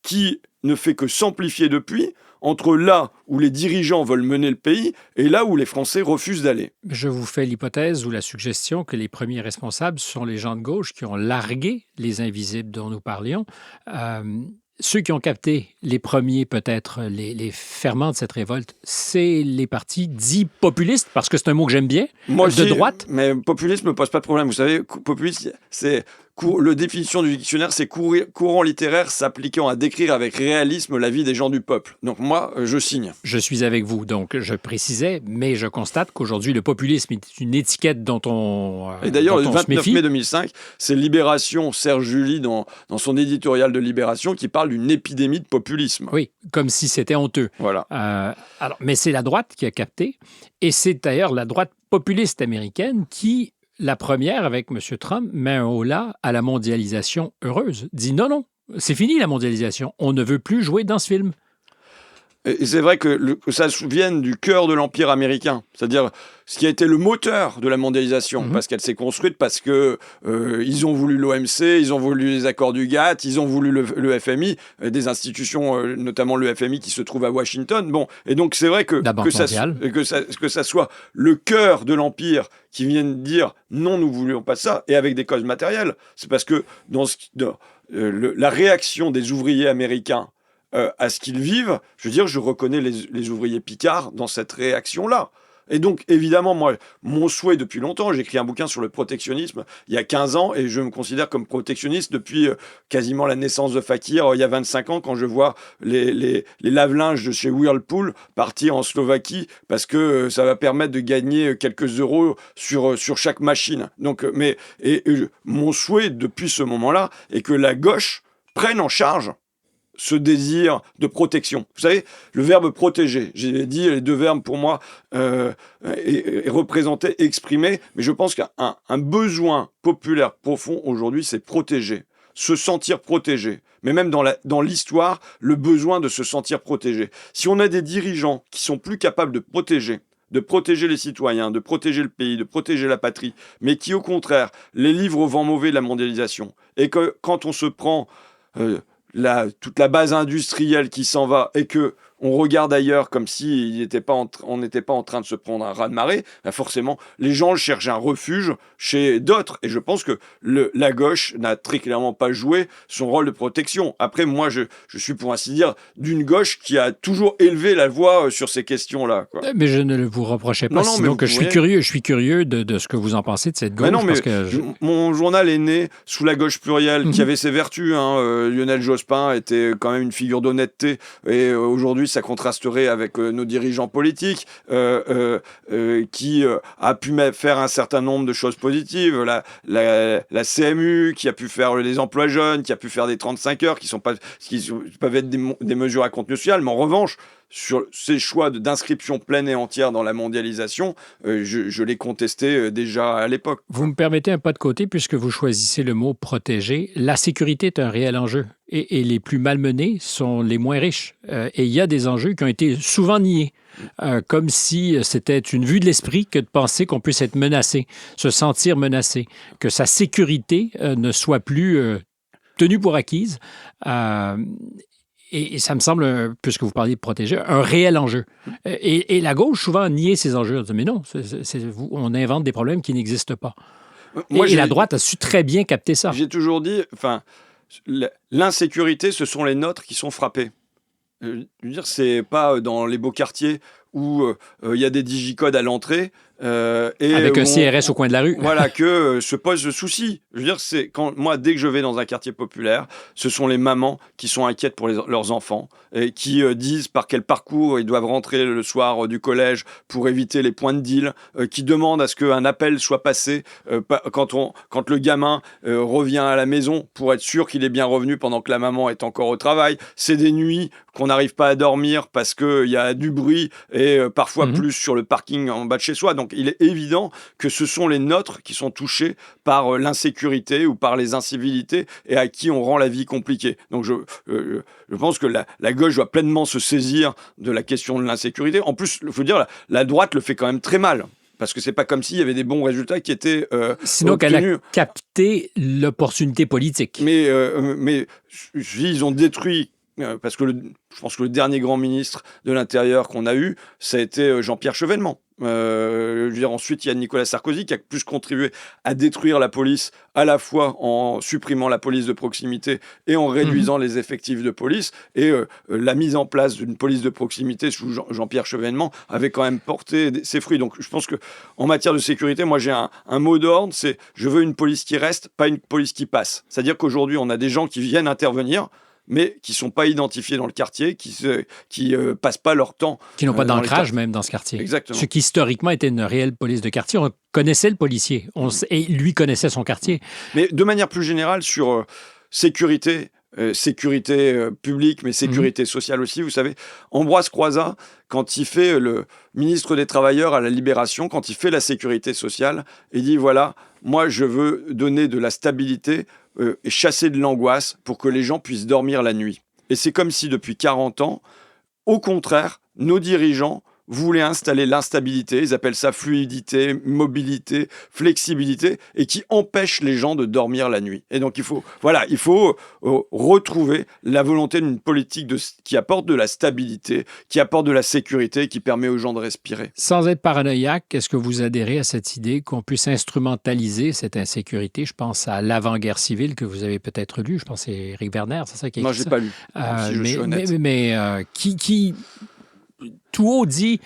qui ne fait que s'amplifier depuis, entre là où les dirigeants veulent mener le pays et là où les Français refusent d'aller. Je vous fais l'hypothèse ou la suggestion que les premiers responsables sont les gens de gauche qui ont largué les invisibles dont nous parlions. Ceux qui ont capté les premiers, peut-être, les ferments de cette révolte, c'est les partis dits populistes, parce que c'est un mot que j'aime bien, moi de droite. Mais populisme ne pose pas de problème. Vous savez, populiste, c'est... La définition du dictionnaire, c'est courant littéraire s'appliquant à décrire avec réalisme la vie des gens du peuple. Donc moi, je signe. Je suis avec vous, donc je précisais, mais je constate qu'aujourd'hui, le populisme est une étiquette dont on Et d'ailleurs, le 29 mai 2005, c'est Libération, Serge July, dans son éditorial de Libération, qui parle d'une épidémie de populisme. Oui, comme si c'était honteux. Voilà. Mais c'est la droite qui a capté, et c'est d'ailleurs la droite populiste américaine qui... La première, avec M. Trump, met un holà à la mondialisation heureuse. Dit non, c'est fini la mondialisation. On ne veut plus jouer dans ce film. Et c'est vrai que ça vienne du cœur de l'Empire américain, c'est-à-dire ce qui a été le moteur de la mondialisation, parce qu'elle s'est construite parce que ils ont voulu l'OMC, ils ont voulu les accords du GATT, ils ont voulu le FMI, des institutions, notamment le FMI qui se trouve à Washington. Bon, et donc c'est vrai que ça soit le cœur de l'Empire qui vienne dire non, nous ne voulions pas ça, et avec des causes matérielles. C'est parce que la réaction des ouvriers américains à ce qu'ils vivent, je veux dire, je reconnais les ouvriers picards dans cette réaction-là. Et donc, évidemment, moi, mon souhait depuis longtemps, j'ai écrit un bouquin sur le protectionnisme il y a 15 ans, et je me considère comme protectionniste depuis quasiment la naissance de Fakir, il y a 25 ans, quand je vois les lave-linges de chez Whirlpool partir en Slovaquie, parce que ça va permettre de gagner quelques euros sur chaque machine. Donc, mon souhait depuis ce moment-là est que la gauche prenne en charge ce désir de protection. Vous savez, le verbe protéger, j'ai dit les deux verbes pour moi est représenté, exprimé, mais je pense qu'un besoin populaire profond aujourd'hui, c'est protéger, se sentir protégé. Mais même dans l'histoire, le besoin de se sentir protégé. Si on a des dirigeants qui sont plus capables de protéger les citoyens, de protéger le pays, de protéger la patrie, mais qui au contraire les livrent au vent mauvais de la mondialisation, et que quand on se prend toute la base industrielle qui s'en va et que on regarde ailleurs comme si on n'était pas en train de se prendre un raz-de-marée, ben forcément, les gens cherchent un refuge chez d'autres. Et je pense que la gauche n'a très clairement pas joué son rôle de protection. Après, moi, je suis, pour ainsi dire, d'une gauche qui a toujours élevé la voix sur ces questions-là, quoi. Mais je ne le vous reprochais pas. Je suis curieux de ce que vous en pensez de cette gauche. Mon journal est né sous la gauche plurielle, qui avait ses vertus. Lionel Jospin était quand même une figure d'honnêteté. Et aujourd'hui, ça contrasterait avec nos dirigeants politiques qui a pu faire un certain nombre de choses positives. La CMU qui a pu faire les emplois jeunes, qui a pu faire des 35 heures, qui peuvent être des mesures à contenu social. Mais en revanche, sur ces choix d'inscription pleine et entière dans la mondialisation, je l'ai contesté déjà à l'époque. Vous me permettez un pas de côté puisque vous choisissez le mot « protéger ». La sécurité est un réel enjeu et les plus malmenés sont les moins riches. Et il y a des enjeux qui ont été souvent niés, comme si c'était une vue de l'esprit que de penser qu'on puisse être menacé, se sentir menacé, que sa sécurité ne soit plus tenue pour acquise. Et ça me semble, puisque vous parliez de protéger, un réel enjeu. Et la gauche, souvent, a nié ces enjeux. On dit, mais non, on invente des problèmes qui n'existent pas. Et la droite a su très bien capter ça. J'ai toujours dit, l'insécurité, ce sont les nôtres qui sont frappés. Je veux dire, c'est pas dans les beaux quartiers où il y a des digicodes à l'entrée Avec un CRS au coin de la rue. Voilà, que se pose le souci. Je veux dire, c'est quand moi, dès que je vais dans un quartier populaire, ce sont les mamans qui sont inquiètes pour leurs enfants et qui disent par quel parcours ils doivent rentrer le soir du collège pour éviter les points de deal, qui demandent à ce qu'un appel soit passé quand le gamin revient à la maison pour être sûr qu'il est bien revenu pendant que la maman est encore au travail. C'est des nuits qu'on n'arrive pas à dormir parce qu'il y a du bruit et parfois plus sur le parking en bas de chez soi. Donc il est évident que ce sont les nôtres qui sont touchés par l'insécurité ou par les incivilités et à qui on rend la vie compliquée. Donc je pense que la gauche doit pleinement se saisir de la question de l'insécurité. En plus, il faut dire, la droite le fait quand même très mal. Parce que c'est pas comme s'il y avait des bons résultats qui étaient sinon obtenus. Qu'elle a capté l'opportunité politique. Mais ils ont détruit. Parce que je pense que le dernier grand ministre de l'Intérieur qu'on a eu, ça a été Jean-Pierre Chevènement. Je veux dire, ensuite, il y a Nicolas Sarkozy qui a plus contribué à détruire la police, à la fois en supprimant la police de proximité et en réduisant les effectifs de police. Et la mise en place d'une police de proximité sous Jean-Pierre Chevènement avait quand même porté ses fruits. Donc je pense qu'en matière de sécurité, moi j'ai un mot d'ordre, c'est je veux une police qui reste, pas une police qui passe. C'est-à-dire qu'aujourd'hui, on a des gens qui viennent intervenir, mais qui ne sont pas identifiés dans le quartier, qui passent pas leur temps. Qui n'ont pas d'ancrage même dans ce quartier. Exactement. Ce qui historiquement était une réelle police de quartier. On connaissait le policier et lui connaissait son quartier. Mais de manière plus générale, sur sécurité publique, mais sécurité sociale aussi, vous savez, Ambroise Croizat, quand il fait le ministre des Travailleurs à la Libération, quand il fait la sécurité sociale, il dit voilà, moi je veux donner de la stabilité et chasser de l'angoisse pour que les gens puissent dormir la nuit. Et c'est comme si depuis 40 ans, au contraire, nos dirigeants voulaient installer l'instabilité, ils appellent ça fluidité, mobilité, flexibilité, et qui empêche les gens de dormir la nuit. Et donc il faut retrouver la volonté d'une politique qui apporte de la stabilité, qui apporte de la sécurité, qui permet aux gens de respirer. Sans être paranoïaque, est-ce que vous adhérez à cette idée qu'on puisse instrumentaliser cette insécurité? Je pense à l'avant-guerre civile que vous avez peut-être lu, je pense que c'est Éric Werner, c'est ça qui a écrit ça? Non, je n'ai pas lu, si je suis honnête. Mais qui tout haut dit,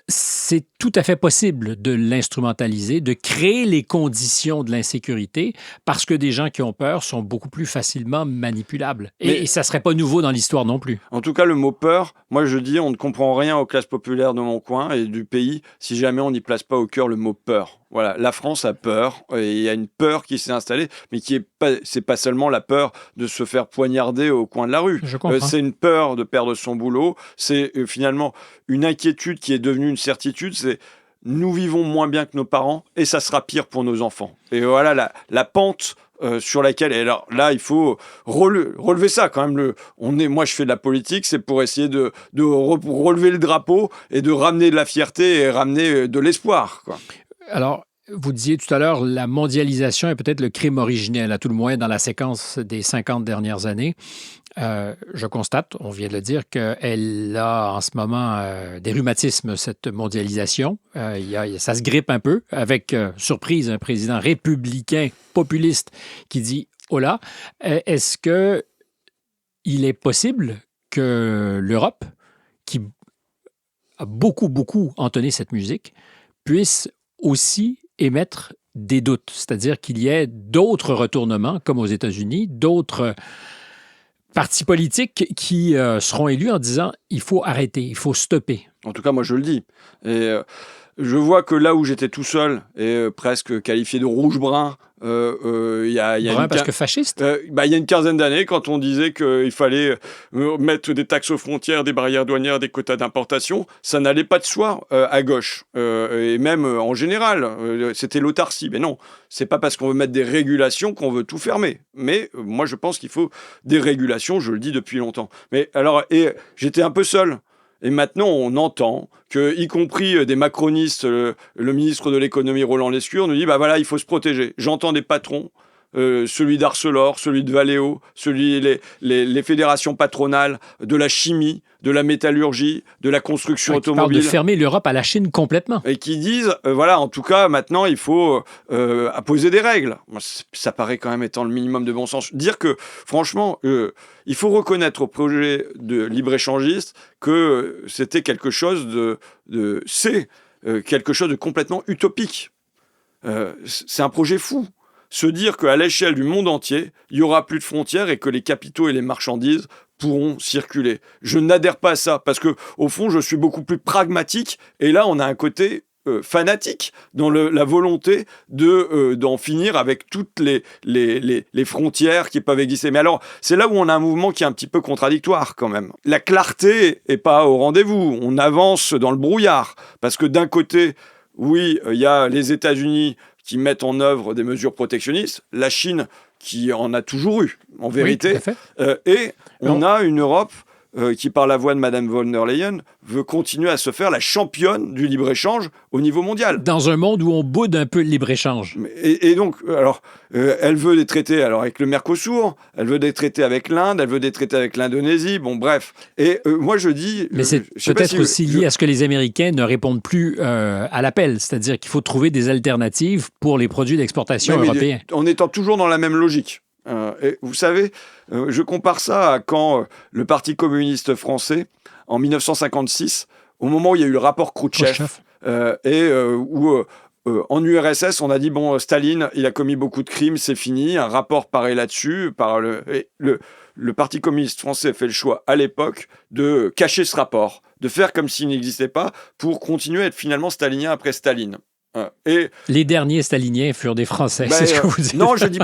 c'est tout à fait possible de l'instrumentaliser, de créer les conditions de l'insécurité, parce que des gens qui ont peur sont beaucoup plus facilement manipulables. Et ça ne serait pas nouveau dans l'histoire non plus. En tout cas, le mot peur, moi je dis, on ne comprend rien aux classes populaires de mon coin et du pays si jamais on n'y place pas au cœur le mot peur. Voilà, la France a peur, et il y a une peur qui s'est installée, mais c'est pas seulement la peur de se faire poignarder au coin de la rue. Je comprends. C'est une peur de perdre son boulot, c'est finalement une inquiétude qui est devenue une certitude, c'est nous vivons moins bien que nos parents et ça sera pire pour nos enfants. Et voilà la pente sur laquelle, et alors là il faut relever ça quand même. Moi je fais de la politique, c'est pour essayer de relever le drapeau et de ramener de la fierté et ramener de l'espoir, quoi. Alors, vous disiez tout à l'heure, la mondialisation est peut-être le crime originel, à tout le moins dans la séquence des 50 dernières années. Je constate, on vient de le dire, qu'elle a en ce moment des rhumatismes, cette mondialisation. Ça se grippe un peu avec, surprise, un président républicain populiste qui dit « Oh là, est-ce qu'il est possible que l'Europe, qui a beaucoup, beaucoup entonné cette musique, puisse aussi émettre des doutes, c'est-à-dire qu'il y ait d'autres retournements, comme aux États-Unis, d'autres partis politiques qui seront élus en disant « il faut arrêter, il faut stopper ». En tout cas, moi, je le dis. Et je vois que là où j'étais tout seul et presque qualifié de rouge-brun, il y a parce que fasciste. Il y a une quinzaine d'années, quand on disait qu'il fallait mettre des taxes aux frontières, des barrières douanières, des quotas d'importation, ça n'allait pas de soi à gauche. Et même en général, c'était l'autarcie. Mais non, c'est pas parce qu'on veut mettre des régulations qu'on veut tout fermer. Mais moi, je pense qu'il faut des régulations, je le dis depuis longtemps. Mais alors, j'étais un peu seul. Et maintenant, on entend que, y compris des macronistes, le ministre de l'économie Roland Lescure nous dit bah voilà, il faut se protéger. J'entends des patrons, celui d'Arcelor, celui de Valeo, les fédérations patronales de la chimie, de la métallurgie, de la construction automobile. Qui parlent de fermer l'Europe à la Chine complètement. Et qui disent, voilà, en tout cas, maintenant, il faut poser des règles. Moi, ça paraît quand même étant le minimum de bon sens. Dire que, franchement, il faut reconnaître au projet de libre-échangiste que c'était quelque chose quelque chose de complètement utopique. C'est un projet fou. Se dire qu'à l'échelle du monde entier, il n'y aura plus de frontières et que les capitaux et les marchandises pourront circuler. Je n'adhère pas à ça parce que, au fond, je suis beaucoup plus pragmatique. Et là, on a un côté fanatique dans la volonté d'en finir avec toutes les frontières qui peuvent exister. Mais alors, c'est là où on a un mouvement qui est un petit peu contradictoire quand même. La clarté n'est pas au rendez-vous. On avance dans le brouillard. Parce que d'un côté, oui, il y a les États-Unis qui mettent en œuvre des mesures protectionnistes, la Chine qui en a toujours eu, en vérité, oui, tout à fait. Et on a une Europe qui, par la voix de Madame von der Leyen, veut continuer à se faire la championne du libre-échange au niveau mondial. Dans un monde où on boude un peu le libre-échange. Et donc, alors, elle veut des traités avec le Mercosur, elle veut des traités avec l'Inde, elle veut des traités avec l'Indonésie, bon bref. Et moi je dis... Mais c'est peut-être aussi lié à ce que les Américains ne répondent plus à l'appel, c'est-à-dire qu'il faut trouver des alternatives pour les produits d'exportation européens. En étant toujours dans la même logique. Et vous savez, je compare ça à quand le Parti communiste français, en 1956, au moment où il y a eu le rapport Khrouchtchev, où en URSS, on a dit, bon, Staline, il a commis beaucoup de crimes, c'est fini, un rapport paraît là-dessus. Le Parti communiste français fait le choix, à l'époque, de cacher ce rapport, de faire comme s'il n'existait pas, pour continuer à être finalement stalinien après Staline. Et les derniers staliniens furent des Français, c'est ce que vous dites. Non, je dis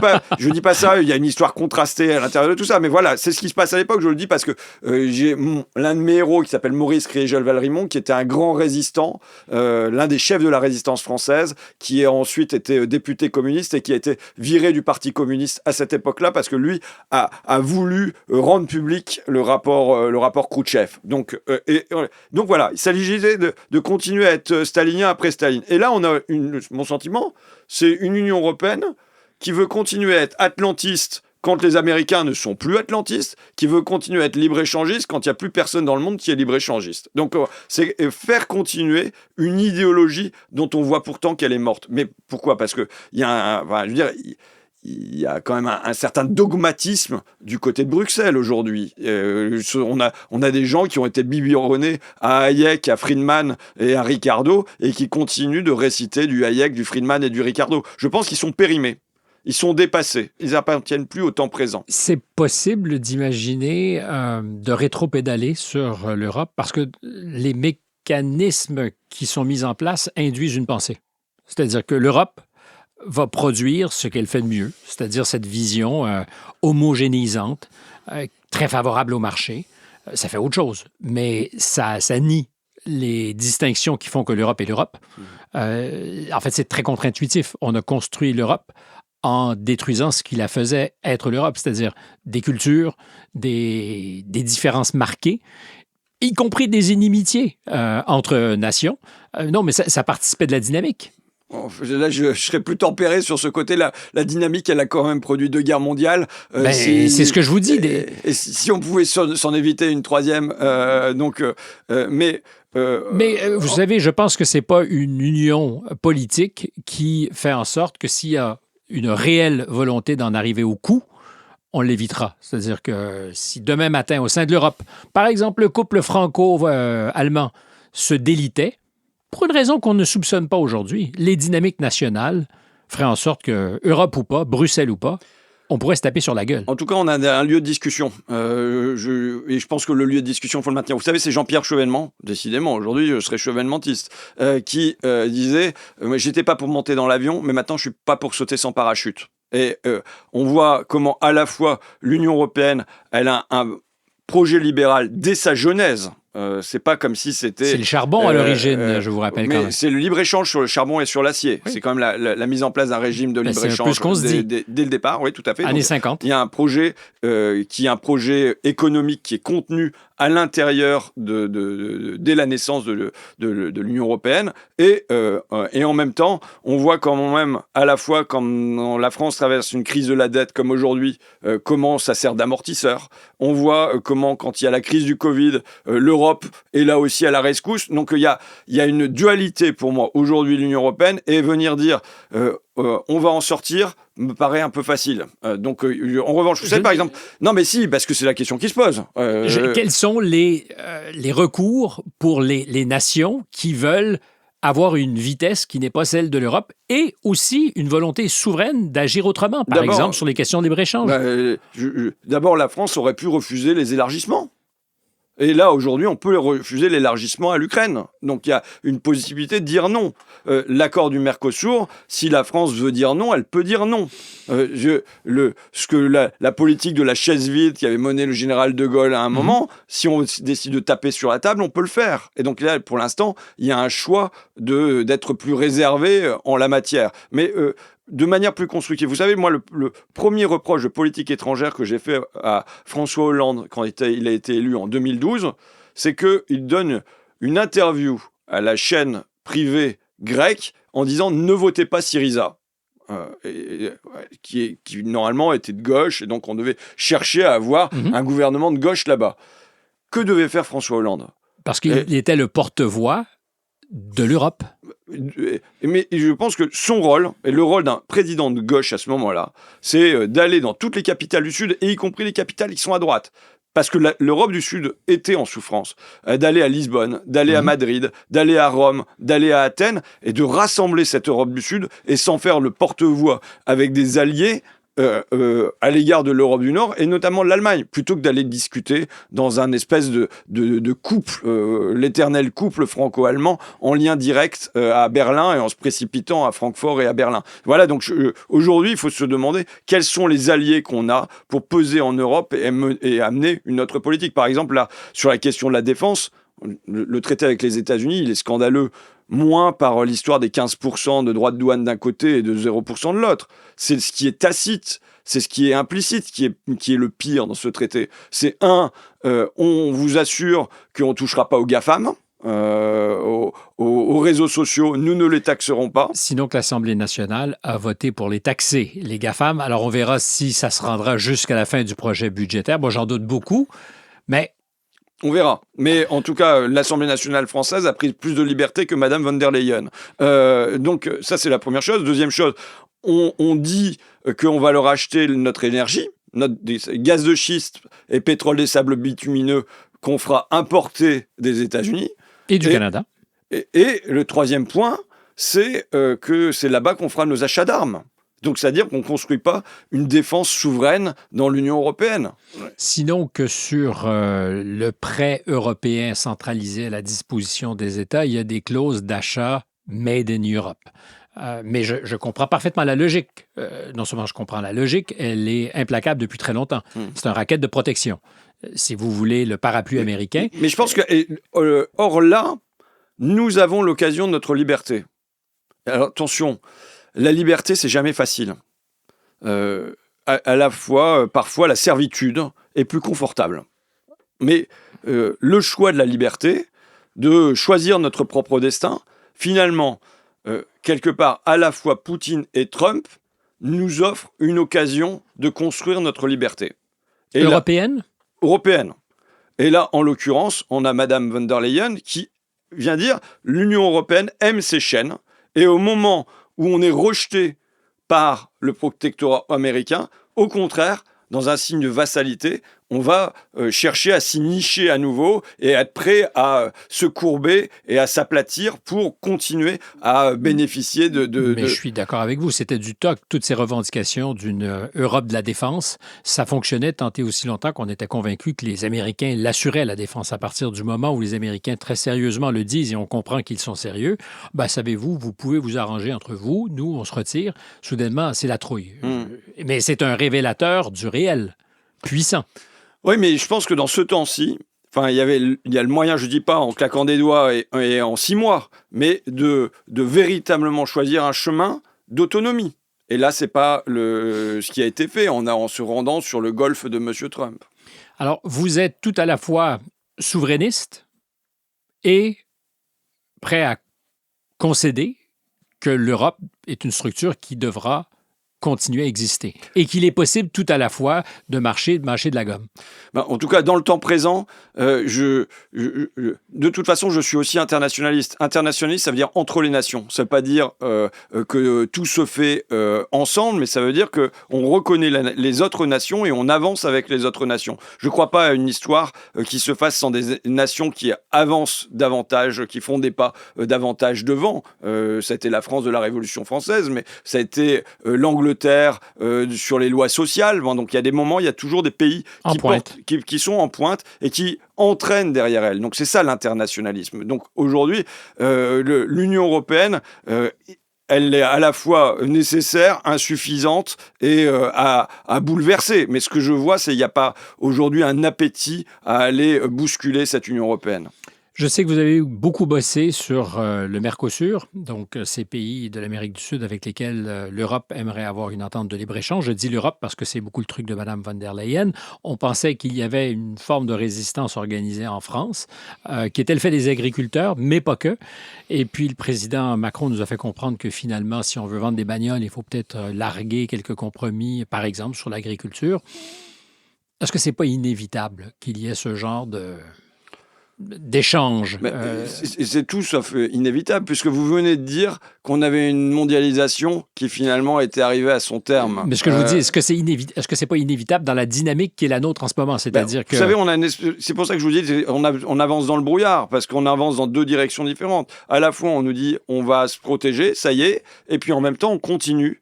pas ça. Il y a une histoire contrastée à l'intérieur de tout ça. Mais voilà, c'est ce qui se passe à l'époque. Je le dis parce que j'ai l'un de mes héros qui s'appelle Maurice Kriégel-Valrimont, qui était un grand résistant, l'un des chefs de la résistance française, qui a ensuite été député communiste et qui a été viré du Parti communiste à cette époque-là parce que lui a voulu rendre public le rapport Khrouchtchev. Donc voilà, il s'agissait de continuer à être stalinien après Staline. Et là, on a mon sentiment, c'est une Union européenne qui veut continuer à être atlantiste quand les Américains ne sont plus atlantistes, qui veut continuer à être libre-échangiste quand il n'y a plus personne dans le monde qui est libre-échangiste. Donc, c'est faire continuer une idéologie dont on voit pourtant qu'elle est morte. Mais pourquoi ? Parce qu'il y a il y a quand même un certain dogmatisme du côté de Bruxelles aujourd'hui. On a des gens qui ont été biberonnés à Hayek, à Friedman et à Ricardo et qui continuent de réciter du Hayek, du Friedman et du Ricardo. Je pense qu'ils sont périmés. Ils sont dépassés. Ils n'appartiennent plus au temps présent. C'est possible d'imaginer de rétro-pédaler sur l'Europe parce que les mécanismes qui sont mis en place induisent une pensée. C'est-à-dire que l'Europe va produire ce qu'elle fait de mieux, c'est-à-dire cette vision homogénéisante, très favorable au marché. Ça fait autre chose, mais ça nie les distinctions qui font que l'Europe est l'Europe. En fait, c'est très contre-intuitif. On a construit l'Europe en détruisant ce qui la faisait être l'Europe, c'est-à-dire des cultures, des différences marquées, y compris des inimitiés entre nations. Non, mais ça participait de la dynamique. Là, je serais plus tempéré sur ce côté-là. La dynamique, elle a quand même produit 2 guerres mondiales. C'est ce que je vous dis. Et si on pouvait s'en éviter une 3e, mais vous savez, je pense que c'est pas une union politique qui fait en sorte que s'il y a une réelle volonté d'en arriver au coup, on l'évitera. C'est-à-dire que si demain matin, au sein de l'Europe, par exemple, le couple franco-allemand se délitait, pour une raison qu'on ne soupçonne pas aujourd'hui, les dynamiques nationales feraient en sorte que, Europe ou pas, Bruxelles ou pas, on pourrait se taper sur la gueule. En tout cas, on a un lieu de discussion. Et je pense que le lieu de discussion, il faut le maintenir. Vous savez, c'est Jean-Pierre Chevènement, décidément, aujourd'hui, je serais chevènementiste, qui disait « J'étais pas pour monter dans l'avion, mais maintenant, je suis pas pour sauter sans parachute ». Et on voit comment, à la fois, l'Union européenne, elle a un projet libéral dès sa genèse. C'est pas comme si c'était... C'est le charbon à l'origine, je vous rappelle quand même. C'est le libre-échange sur le charbon et sur l'acier. Oui. C'est quand même la mise en place d'un régime de libre-échange dès le départ. Oui, tout à fait. Années 50. Il y a un projet économique qui est contenu à l'intérieur dès la naissance de l'Union européenne. Et en même temps, on voit quand même, à la fois quand la France traverse une crise de la dette comme aujourd'hui, comment ça sert d'amortisseur. On voit comment, quand il y a la crise du Covid, l'Europe est là aussi à la rescousse. Donc il y a une dualité pour moi aujourd'hui l'Union européenne, et venir dire on va en sortir me paraît un peu facile. En revanche, vous savez par exemple... Non mais si, parce que c'est la question qui se pose. Quels sont les recours pour les nations qui veulent avoir une vitesse qui n'est pas celle de l'Europe et aussi une volonté souveraine d'agir autrement, par exemple sur les questions de libre-échange. D'abord, la France aurait pu refuser les élargissements. Et là, aujourd'hui, on peut refuser l'élargissement à l'Ukraine. Donc, il y a une possibilité de dire non. L'accord du Mercosur, si la France veut dire non, elle peut dire non. La politique de la chaise vide qui avait mené le général de Gaulle à un moment, si on décide de taper sur la table, on peut le faire. Et donc là, pour l'instant, il y a un choix d'être plus réservé en la matière. Mais de manière plus constructive. Vous savez, moi, le premier reproche de politique étrangère que j'ai fait à François Hollande quand il a été élu en 2012, c'est qu'il donne une interview à la chaîne privée grecque en disant « Ne votez pas Syriza ». Qui normalement était de gauche, et donc on devait chercher à avoir un gouvernement de gauche là-bas. Que devait faire François Hollande ? Parce qu'il était le porte-voix de l'Europe. Mais je pense que son rôle, et le rôle d'un président de gauche à ce moment-là, c'est d'aller dans toutes les capitales du Sud, et y compris les capitales qui sont à droite. Parce que l'Europe du Sud était en souffrance. D'aller à Lisbonne, d'aller à Madrid, d'aller à Rome, d'aller à Athènes, et de rassembler cette Europe du Sud, et s'en faire le porte-voix avec des alliés à l'égard de l'Europe du Nord, et notamment l'Allemagne, plutôt que d'aller discuter dans un espèce de couple, l'éternel couple franco-allemand, en lien direct à Berlin et en se précipitant à Francfort et à Berlin. Voilà, donc aujourd'hui, il faut se demander quels sont les alliés qu'on a pour peser en Europe et amener une autre politique. Par exemple, là, sur la question de la défense, le traité avec les États-Unis, il est scandaleux, moins par l'histoire des 15% de droits de douane d'un côté et de 0% de l'autre. C'est ce qui est tacite, c'est ce qui est implicite qui est le pire dans ce traité. C'est on vous assure qu'on ne touchera pas aux GAFAM, aux réseaux sociaux, nous ne les taxerons pas. Sinon que l'Assemblée nationale a voté pour les taxer, les GAFAM. Alors on verra si ça se rendra jusqu'à la fin du projet budgétaire. Moi, j'en doute beaucoup, mais... On verra. Mais en tout cas, l'Assemblée nationale française a pris plus de liberté que Madame von der Leyen. Donc ça, c'est la première chose. Deuxième chose, on dit qu'on va leur acheter notre énergie, notre gaz de schiste et pétrole des sables bitumineux qu'on fera importer des États-Unis. Et du Canada. Et le troisième point, c'est que c'est là-bas qu'on fera nos achats d'armes. Donc, c'est-à-dire qu'on ne construit pas une défense souveraine dans l'Union européenne. Sinon que sur le prêt européen centralisé à la disposition des États, il y a des clauses d'achat made in Europe. Mais je comprends parfaitement la logique. Non seulement je comprends la logique, elle est implacable depuis très longtemps. C'est un racket de protection. Si vous voulez le parapluie américain. Mais je pense que... or là, nous avons l'occasion de notre liberté. Alors, attention... La liberté, c'est jamais facile. À la fois, parfois, la servitude est plus confortable. Mais le choix de la liberté, de choisir notre propre destin, finalement, quelque part, à la fois Poutine et Trump nous offrent une occasion de construire notre liberté. Et européenne ? Européenne. Et là, en l'occurrence, on a Madame von der Leyen qui vient dire « l'Union européenne aime ses chaînes » et au moment où on est rejeté par le protectorat américain, au contraire, dans un signe de vassalité, on va chercher à s'y nicher à nouveau et être prêt à se courber et à s'aplatir pour continuer à bénéficier Mais je suis d'accord avec vous, c'était du TOC. Toutes ces revendications d'une Europe de la défense, ça fonctionnait tant et aussi longtemps qu'on était convaincu que les Américains l'assuraient, la défense. À partir du moment où les Américains très sérieusement le disent et on comprend qu'ils sont sérieux, ben, savez-vous, vous pouvez vous arranger entre vous, nous, on se retire. Soudainement, c'est la trouille. Mais c'est un révélateur du réel, puissant. Oui, mais je pense que dans ce temps-ci, il y a le moyen, je ne dis pas en claquant des doigts et en 6 mois, mais de véritablement choisir un chemin d'autonomie. Et là, ce n'est pas ce qui a été fait en se rendant sur le golfe de M. Trump. Alors, vous êtes tout à la fois souverainiste et prêt à concéder que l'Europe est une structure qui devra continuer à exister et qu'il est possible tout à la fois de mâcher de la gomme. Ben, en tout cas, dans le temps présent, de toute façon, je suis aussi internationaliste. Internationaliste, ça veut dire entre les nations. Ça ne veut pas dire que tout se fait ensemble, mais ça veut dire qu'on reconnaît les autres nations et on avance avec les autres nations. Je ne crois pas à une histoire qui se fasse sans des nations qui avancent davantage, qui font des pas davantage devant. Ça a été la France de la Révolution française, mais ça a été l'Angleterre sur les lois sociales. Bon, donc il y a des moments, il y a toujours des pays qui sont en pointe et qui entraînent derrière elles. Donc c'est ça l'internationalisme. Donc aujourd'hui, l'Union européenne, elle est à la fois nécessaire, insuffisante et à bouleverser. Mais ce que je vois, c'est qu'il n'y a pas aujourd'hui un appétit à aller bousculer cette Union européenne. Je sais que vous avez beaucoup bossé sur le Mercosur, donc ces pays de l'Amérique du Sud avec lesquels l'Europe aimerait avoir une entente de libre-échange. Je dis l'Europe parce que c'est beaucoup le truc de Mme von der Leyen. On pensait qu'il y avait une forme de résistance organisée en France, qui était le fait des agriculteurs, mais pas que. Et puis le président Macron nous a fait comprendre que finalement, si on veut vendre des bagnoles, il faut peut-être larguer quelques compromis, par exemple, sur l'agriculture. Est-ce que c'est pas inévitable qu'il y ait ce genre d'échange? C'est tout sauf inévitable, puisque vous venez de dire qu'on avait une mondialisation qui finalement était arrivée à son terme. Mais ce que je vous dis, est-ce que c'est pas inévitable dans la dynamique qui est la nôtre en ce moment? C'est-à-dire que... Vous savez, c'est pour ça que je vous dis, on avance dans le brouillard, parce qu'on avance dans deux directions différentes. À la fois, on nous dit on va se protéger, ça y est, et puis en même temps, on continue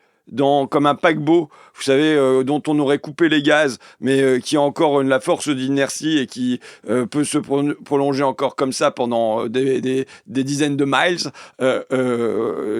comme un paquebot, vous savez, dont on aurait coupé les gaz, mais qui a encore la force d'inertie et qui peut se prolonger encore comme ça pendant des dizaines de miles.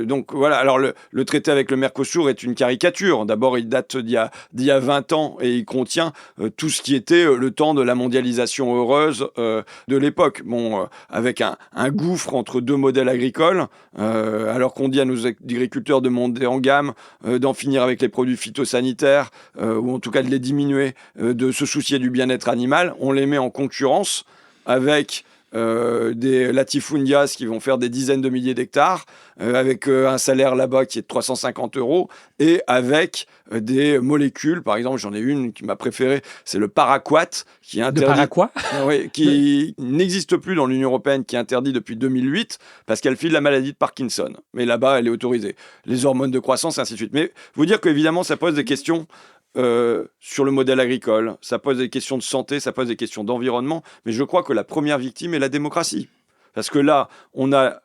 Donc voilà, alors le traité avec le Mercosur est une caricature. D'abord, il date d'il y a 20 ans et il contient tout ce qui était le temps de la mondialisation heureuse de l'époque. Bon, avec un gouffre entre deux modèles agricoles, alors qu'on dit à nos agriculteurs de monter en gamme, d'en finir avec les produits phytosanitaires, ou en tout cas de les diminuer, de se soucier du bien-être animal. On les met en concurrence avec des latifundias qui vont faire des dizaines de milliers d'hectares, avec un salaire là-bas qui est de 350 €, et avec des molécules. Par exemple, j'en ai une qui m'a préférée, c'est le paraquat, qui est interdit. De paraquat ? Oui, qui n'existe plus dans l'Union européenne, qui est interdit depuis 2008, parce qu'elle file la maladie de Parkinson. Mais là-bas, elle est autorisée. Les hormones de croissance, et ainsi de suite. Mais vous dire qu'évidemment, ça pose des questions sur le modèle agricole, ça pose des questions de santé, ça pose des questions d'environnement, mais je crois que la première victime est la démocratie. Parce que là, on a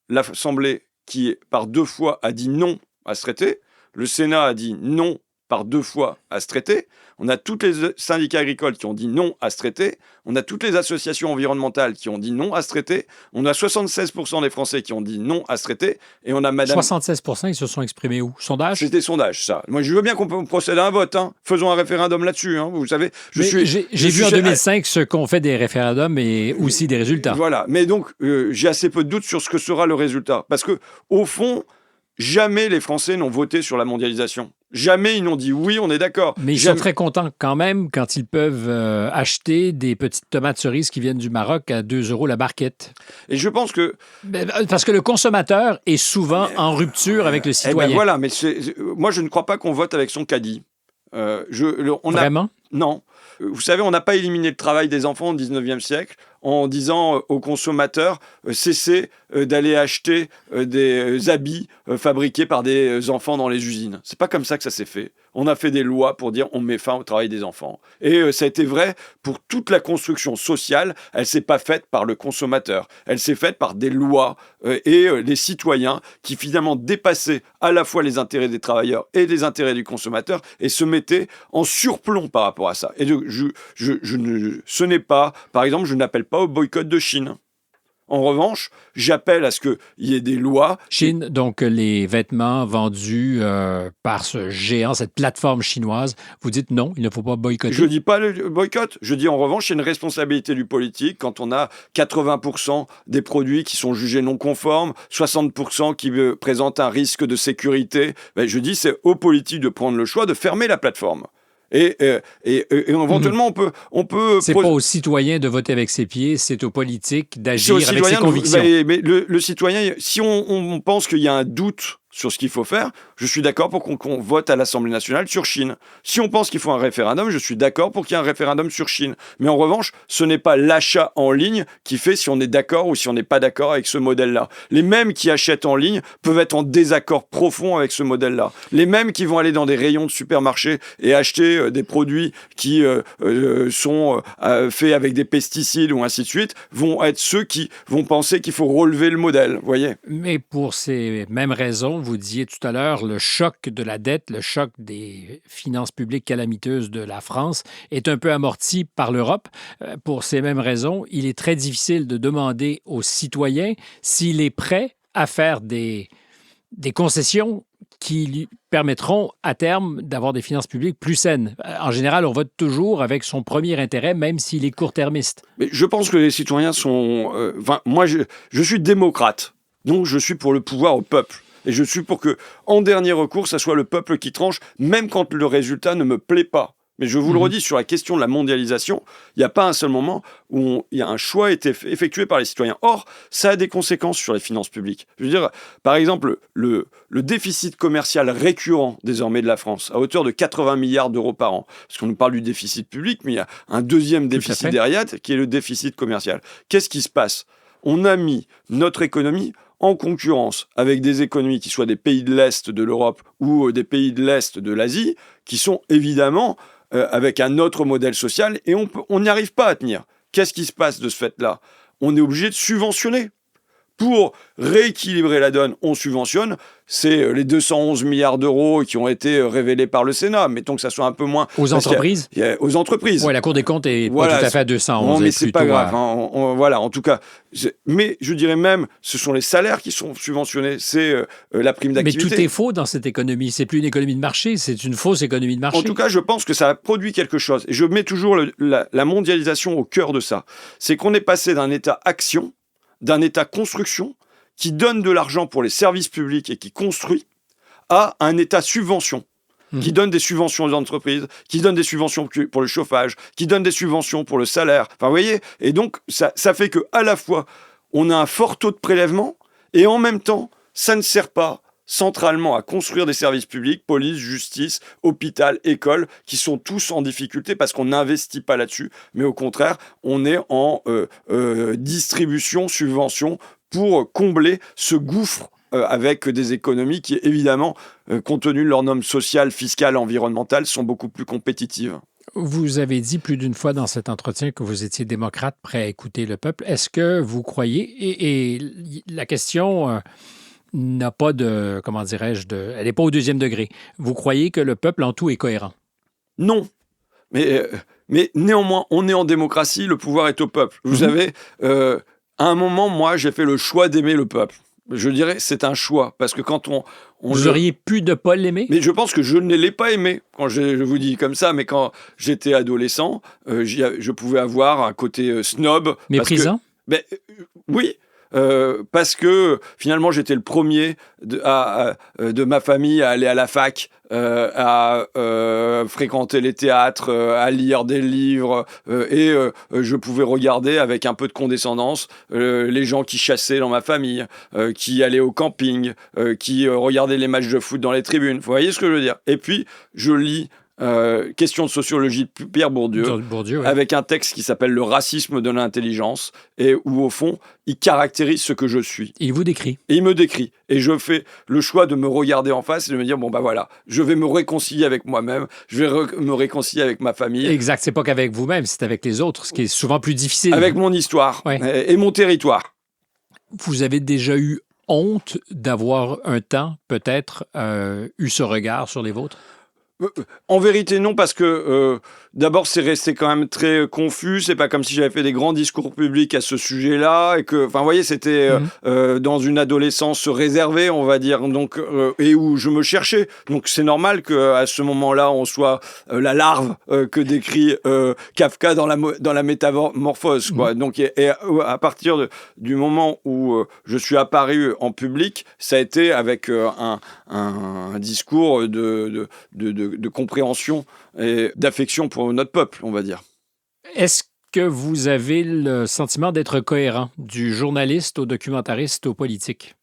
l'Assemblée qui, par 2 fois, a dit non à ce traité, le Sénat a dit non par 2 fois à ce traité, on a tous les syndicats agricoles qui ont dit non à ce traité, on a toutes les associations environnementales qui ont dit non à ce traité, on a 76% des Français qui ont dit non à ce traité, et on a madame... 76%, ils se sont exprimés où? Sondage? C'était sondage, ça. Moi, je veux bien qu'on procède à un vote, hein. Faisons un référendum là-dessus, hein. Vous savez, j'ai vu en 2005 ce qu'on fait des référendums et aussi des résultats. Voilà, mais donc, j'ai assez peu de doutes sur ce que sera le résultat. Parce que, au fond, jamais les Français n'ont voté sur la mondialisation. Jamais ils n'ont dit oui, on est d'accord. Mais ils sont très contents quand même quand ils peuvent acheter des petites tomates cerises qui viennent du Maroc à 2 € la barquette. Et je pense que... Parce que le consommateur est souvent en rupture avec le citoyen. Ben voilà, mais moi je ne crois pas qu'on vote avec son caddie. Vraiment? Non. Vous savez, on n'a pas éliminé le travail des enfants au 19e siècle en disant aux consommateurs cessez d'aller acheter des habits fabriqués par des enfants dans les usines. C'est pas comme ça que ça s'est fait. On a fait des lois pour dire on met fin au travail des enfants. Et ça a été vrai pour toute la construction sociale. Elle s'est pas faite par le consommateur. Elle s'est faite par des lois et les citoyens qui finalement dépassaient à la fois les intérêts des travailleurs et les intérêts du consommateur et se mettaient en surplomb par rapport à ça. Et ce n'est pas, par exemple, je n'appelle pas au boycott de Chine. En revanche, j'appelle à ce qu'il y ait des lois... Chine, donc les vêtements vendus par ce géant, cette plateforme chinoise, vous dites non, il ne faut pas boycotter? Je ne dis pas le boycott. Je dis en revanche, il y a une responsabilité du politique quand on a 80% des produits qui sont jugés non conformes, 60% qui présentent un risque de sécurité. Ben, je dis c'est aux politiques de prendre le choix de fermer la plateforme. Et éventuellement, on peut... C'est pas aux citoyens de voter avec ses pieds, c'est aux politiques d'agir avec ses convictions. Mais le citoyen, si on pense qu'il y a un doute sur ce qu'il faut faire, je suis d'accord pour qu'on vote à l'Assemblée nationale sur Chine. Si on pense qu'il faut un référendum, je suis d'accord pour qu'il y ait un référendum sur Chine. Mais en revanche, ce n'est pas l'achat en ligne qui fait si on est d'accord ou si on n'est pas d'accord avec ce modèle-là. Les mêmes qui achètent en ligne peuvent être en désaccord profond avec ce modèle-là. Les mêmes qui vont aller dans des rayons de supermarché et acheter des produits qui sont faits avec des pesticides ou ainsi de suite, vont être ceux qui vont penser qu'il faut relever le modèle, vous voyez. Mais pour ces mêmes raisons, vous disiez tout à l'heure, le choc de la dette, le choc des finances publiques calamiteuses de la France est un peu amorti par l'Europe. Pour ces mêmes raisons, il est très difficile de demander aux citoyens s'il est prêt à faire des concessions qui lui permettront à terme d'avoir des finances publiques plus saines. En général, on vote toujours avec son premier intérêt, même s'il est court-termiste. Mais je pense que les citoyens sont... moi, je suis démocrate, donc je suis pour le pouvoir au peuple. Et je suis pour que, en dernier recours, ça soit le peuple qui tranche, même quand le résultat ne me plaît pas. Mais je vous le redis, sur la question de la mondialisation, il n'y a pas un seul moment où il y a un choix été effectué par les citoyens. Or, ça a des conséquences sur les finances publiques. Je veux dire, par exemple, le déficit commercial récurrent désormais de la France, à hauteur de 80 milliards d'euros par an, parce qu'on nous parle du déficit public, mais il y a un deuxième déficit derrière, qui est le déficit commercial. Qu'est-ce qui se passe ? On a mis notre économie en concurrence avec des économies qui soient des pays de l'Est de l'Europe ou des pays de l'Est de l'Asie, qui sont évidemment avec un autre modèle social, et on n'y arrive pas à tenir. Qu'est-ce qui se passe de ce fait-là ? On est obligé de subventionner. Pour rééquilibrer la donne, on subventionne. C'est les 211 milliards d'euros qui ont été révélés par le Sénat. Mettons que ça soit un peu moins... Aux entreprises ? Aux entreprises. Oui, la Cour des comptes est pas tout à fait à 211. Non, mais c'est pas grave. Voilà, en tout cas. Mais je dirais même, ce sont les salaires qui sont subventionnés. C'est la prime d'activité. Mais tout est faux dans cette économie. C'est plus une économie de marché, c'est une fausse économie de marché. En tout cas, je pense que ça a produit quelque chose. Et je mets toujours la mondialisation au cœur de ça. C'est qu'on est passé d'un état action, d'un état construction, qui donne de l'argent pour les services publics et qui construit, à un état subvention, qui donne des subventions aux entreprises, qui donne des subventions pour le chauffage, qui donne des subventions pour le salaire. Enfin, vous voyez, et donc ça fait qu'à la fois, on a un fort taux de prélèvement, et en même temps, ça ne sert pas centralement à construire des services publics, police, justice, hôpital, école, qui sont tous en difficulté parce qu'on n'investit pas là-dessus, mais au contraire, on est en distribution, subvention, pour combler ce gouffre avec des économies qui, évidemment, compte tenu de leur norme sociale, fiscale, environnementale, sont beaucoup plus compétitives. Vous avez dit plus d'une fois dans cet entretien que vous étiez démocrate, prêt à écouter le peuple. Est-ce que vous croyez, et la question n'a pas de, comment dirais-je, elle n'est pas au deuxième degré. Vous croyez que le peuple en tout est cohérent? Non. Mais néanmoins, on est en démocratie, le pouvoir est au peuple. Vous savez, à un moment, moi, j'ai fait le choix d'aimer le peuple. Je dirais c'est un choix, parce que quand on vous auriez pu ne pas l'aimer? Mais je pense que je ne l'ai pas aimé, quand je vous dis comme ça, mais quand j'étais adolescent, je pouvais avoir un côté snob. Méprisant? Oui. Parce que finalement j'étais le premier de ma famille à aller à la fac, à fréquenter les théâtres, à lire des livres, et je pouvais regarder avec un peu de condescendance les gens qui chassaient dans ma famille, qui allaient au camping, qui regardaient les matchs de foot dans les tribunes. Vous voyez ce que je veux dire? Et puis je lis question de sociologie de Pierre Bourdieu, ouais. Avec un texte qui s'appelle Le racisme de l'intelligence, et où au fond, il caractérise ce que je suis. Il vous décrit. Et il me décrit. Et je fais le choix de me regarder en face et de me dire, bon bah voilà, je vais me réconcilier avec moi-même, je vais me réconcilier avec ma famille. Exact, c'est pas qu'avec vous-même, c'est avec les autres, ce qui est souvent plus difficile. Avec mon histoire et mon territoire. Vous avez déjà eu honte d'avoir un temps, peut-être, eu ce regard sur les vôtres? En vérité, non, parce que d'abord, c'est resté quand même très confus. C'est pas comme si j'avais fait des grands discours publics à ce sujet-là. Et que, enfin, vous voyez, c'était dans une adolescence réservée, on va dire, donc, et où je me cherchais. Donc, c'est normal qu'à ce moment-là, on soit la larve que décrit Kafka dans la métamorphose, quoi. Donc, et à partir du moment où je suis apparu en public, ça a été avec un discours de compréhension et d'affection pour notre peuple, on va dire. Est-ce que vous avez le sentiment d'être cohérent, du journaliste au documentariste au politique?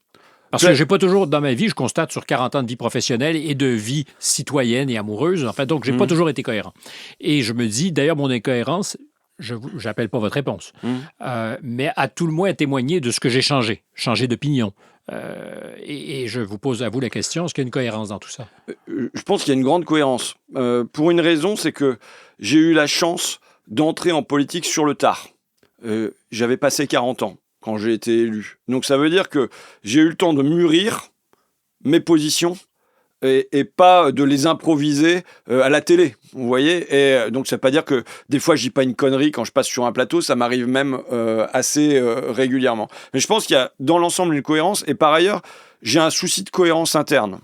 Parce que j'ai pas toujours, dans ma vie, je constate sur 40 ans de vie professionnelle et de vie citoyenne et amoureuse, en fait, donc j'ai pas toujours été cohérent. Et je me dis, d'ailleurs, mon incohérence, je n'appelle pas votre réponse, mais à tout le moins à témoigner de ce que j'ai changé d'opinion. Et je vous pose à vous la question, est-ce qu'il y a une cohérence dans tout ça? Je pense qu'il y a une grande cohérence. Pour une raison, c'est que j'ai eu la chance d'entrer en politique sur le tard. J'avais passé 40 ans quand j'ai été élu. Donc ça veut dire que j'ai eu le temps de mûrir mes positions et pas de les improviser à la télé, vous voyez. Et donc ça veut pas dire que des fois je dis pas une connerie quand je passe sur un plateau, ça m'arrive même assez régulièrement. Mais je pense qu'il y a dans l'ensemble une cohérence, et par ailleurs j'ai un souci de cohérence interne.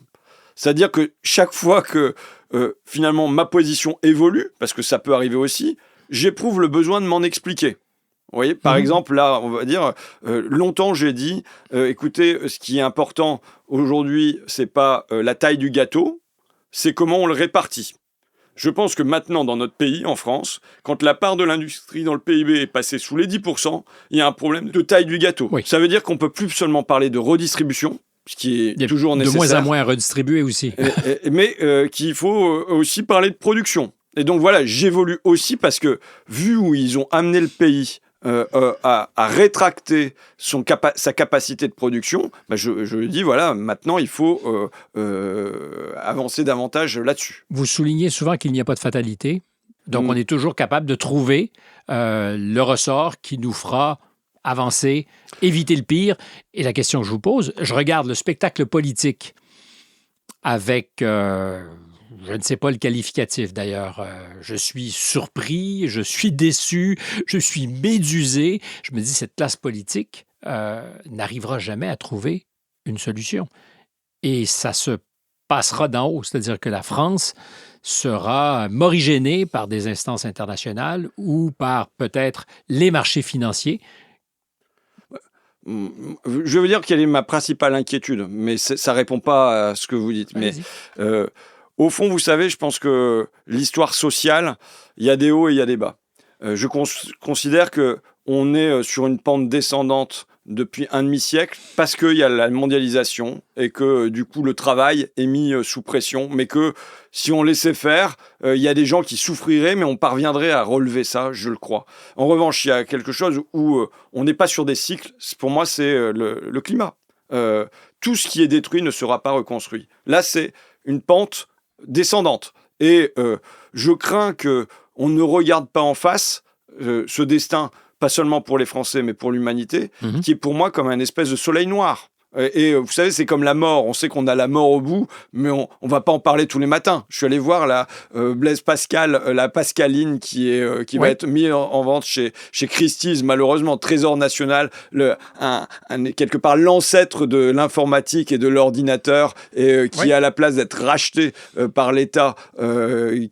C'est-à-dire que chaque fois que finalement ma position évolue, parce que ça peut arriver aussi, j'éprouve le besoin de m'en expliquer. Vous voyez, par exemple, là, on va dire, longtemps j'ai dit, écoutez, ce qui est important aujourd'hui, c'est pas la taille du gâteau, c'est comment on le répartit. Je pense que maintenant, dans notre pays, en France, quand la part de l'industrie dans le PIB est passée sous les 10%, il y a un problème de taille du gâteau. Oui. Ça veut dire qu'on peut plus seulement parler de redistribution, ce qui est toujours nécessaire. De moins en moins à redistribuer aussi. Mais qu'il faut aussi parler de production. Et donc voilà, j'évolue aussi parce que, vu où ils ont amené le pays à rétracter sa capacité de production, je dis, voilà, maintenant, il faut avancer davantage là-dessus. Vous soulignez souvent qu'il n'y a pas de fatalité. Donc, on est toujours capable de trouver le ressort qui nous fera avancer, éviter le pire. Et la question que je vous pose, je regarde le spectacle politique avec... je ne sais pas le qualificatif d'ailleurs. Je suis surpris, je suis déçu, je suis médusé. Je me dis, cette classe politique n'arrivera jamais à trouver une solution. Et ça se passera d'en haut. C'est-à-dire que la France sera morigénée par des instances internationales ou par peut-être les marchés financiers. Je veux dire quelle est ma principale inquiétude, mais ça ne répond pas à ce que vous dites. Mais au fond, vous savez, je pense que l'histoire sociale, il y a des hauts et il y a des bas. Je considère qu'on est sur une pente descendante depuis un demi-siècle parce qu'il y a la mondialisation et que du coup le travail est mis sous pression, mais que si on laissait faire, il y a des gens qui souffriraient, mais on parviendrait à relever ça, je le crois. En revanche, il y a quelque chose où on n'est pas sur des cycles. Pour moi, c'est le climat. Tout ce qui est détruit ne sera pas reconstruit. Là, c'est une pente descendante. Et je crains qu'on ne regarde pas en face ce destin, pas seulement pour les Français, mais pour l'humanité, qui est pour moi comme un espèce de soleil noir. Et vous savez, c'est comme la mort. On sait qu'on a la mort au bout, mais on va pas en parler tous les matins. Je suis allé voir la Blaise Pascal, la Pascaline qui va être mise en vente chez Christie's, malheureusement, trésor national, quelque part l'ancêtre de l'informatique et de l'ordinateur, et qui est à la place d'être racheté par l'État,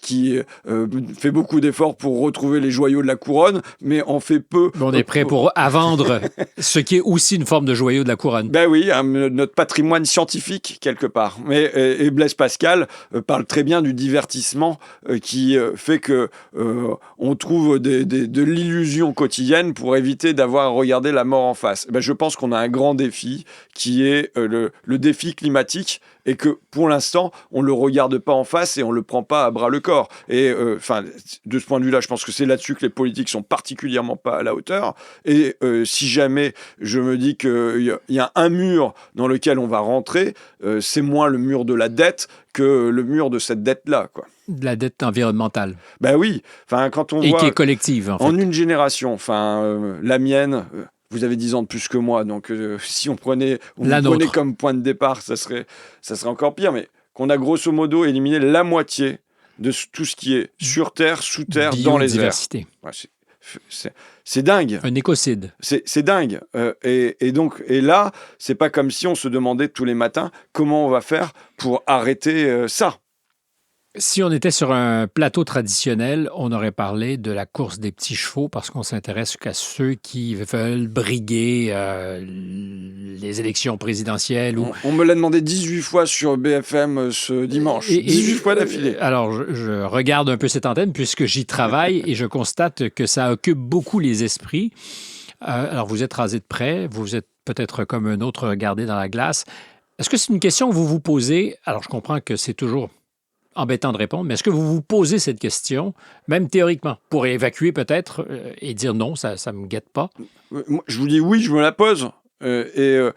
qui fait beaucoup d'efforts pour retrouver les joyaux de la couronne, mais en fait peu. On est prêt à vendre ce qui est aussi une forme de joyau de la couronne. Ben oui, notre patrimoine scientifique, quelque part. Et Blaise Pascal parle très bien du divertissement qui fait que on trouve de l'illusion quotidienne pour éviter d'avoir à regarder la mort en face. Ben, je pense qu'on a un grand défi qui est le défi climatique, et que pour l'instant, on ne le regarde pas en face et on ne le prend pas à bras le corps. Et de ce point de vue-là, je pense que c'est là-dessus que les politiques sont particulièrement pas à la hauteur. Et si jamais je me dis qu'il y a un mur dans lequel on va rentrer, c'est moins le mur de la dette que le mur de cette dette-là, quoi. De la dette environnementale. Ben oui. Quand on voit... Et qui est collective, en fait. En une génération, la mienne... Vous avez 10 ans de plus que moi, donc si on prenait comme point de départ, ça serait encore pire, mais qu'on a grosso modo éliminé la moitié de tout ce qui est sur Terre, sous Terre, dans les airs. Biodiversité. Ouais, c'est dingue. Un écocide. C'est dingue. Et là, c'est pas comme si on se demandait tous les matins comment on va faire pour arrêter ça. Si on était sur un plateau traditionnel, on aurait parlé de la course des petits chevaux parce qu'on s'intéresse qu'à ceux qui veulent briguer les élections présidentielles. On me l'a demandé 18 fois sur BFM ce dimanche. 18 fois d'affilée. Alors, je regarde un peu cette antenne puisque j'y travaille et je constate que ça occupe beaucoup les esprits. Alors, vous êtes rasé de près, vous êtes peut-être comme un autre regarder dans la glace. Est-ce que c'est une question que vous vous posez? Alors, je comprends que c'est toujours embêtant de répondre, mais est-ce que vous vous posez cette question, même théoriquement, pour évacuer peut-être et dire non, ça ne me guette pas? Moi, je vous dis oui, je me la pose. Je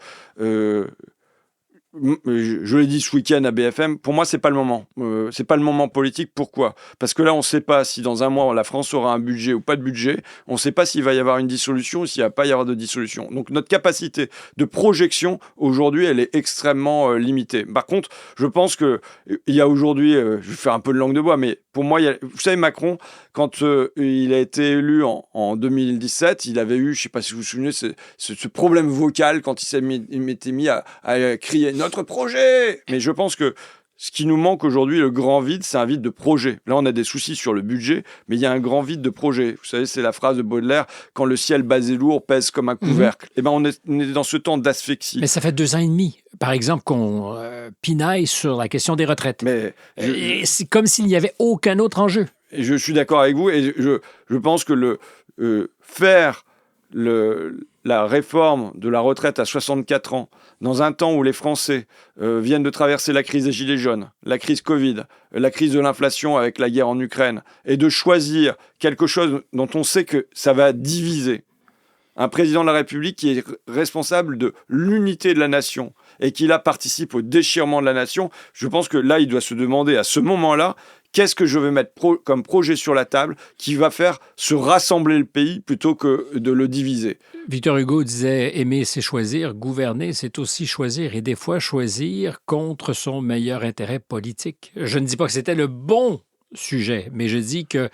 l'ai dit ce week-end à BFM, pour moi, c'est pas le moment. C'est pas le moment politique. Pourquoi ? Parce que là, on ne sait pas si dans un mois, la France aura un budget ou pas de budget. On ne sait pas s'il va y avoir une dissolution ou s'il ne va pas y avoir de dissolution. Donc, notre capacité de projection, aujourd'hui, elle est extrêmement limitée. Par contre, je pense qu'il y a aujourd'hui, je vais faire un peu de langue de bois, mais pour moi, vous savez, Macron, quand il a été élu en 2017, il avait eu, je ne sais pas si vous vous souvenez, ce problème vocal quand il m'était mis à crier « Notre projet !» Mais je pense que ce qui nous manque aujourd'hui, le grand vide, c'est un vide de projet. Là, on a des soucis sur le budget, mais il y a un grand vide de projet. Vous savez, c'est la phrase de Baudelaire, « Quand le ciel bas et lourd pèse comme un couvercle ». Eh ben, on est dans ce temps d'asphyxie. Mais ça fait 2 ans et demi, par exemple, qu'on pinaille sur la question des retraites. Mais c'est comme s'il n'y avait aucun autre enjeu. Et je suis d'accord avec vous, et je pense que faire la réforme de la retraite à 64 ans, dans un temps où les Français viennent de traverser la crise des Gilets jaunes, la crise Covid, la crise de l'inflation avec la guerre en Ukraine, et de choisir quelque chose dont on sait que ça va diviser. Un président de la République qui est responsable de l'unité de la nation et qui là participe au déchirement de la nation, je pense que là, il doit se demander à ce moment-là, qu'est-ce que je vais mettre comme projet sur la table qui va faire se rassembler le pays plutôt que de le diviser. Victor Hugo disait « Aimer, c'est choisir. Gouverner, c'est aussi choisir. Et des fois, choisir contre son meilleur intérêt politique. » Je ne dis pas que c'était le bon sujet, mais je dis que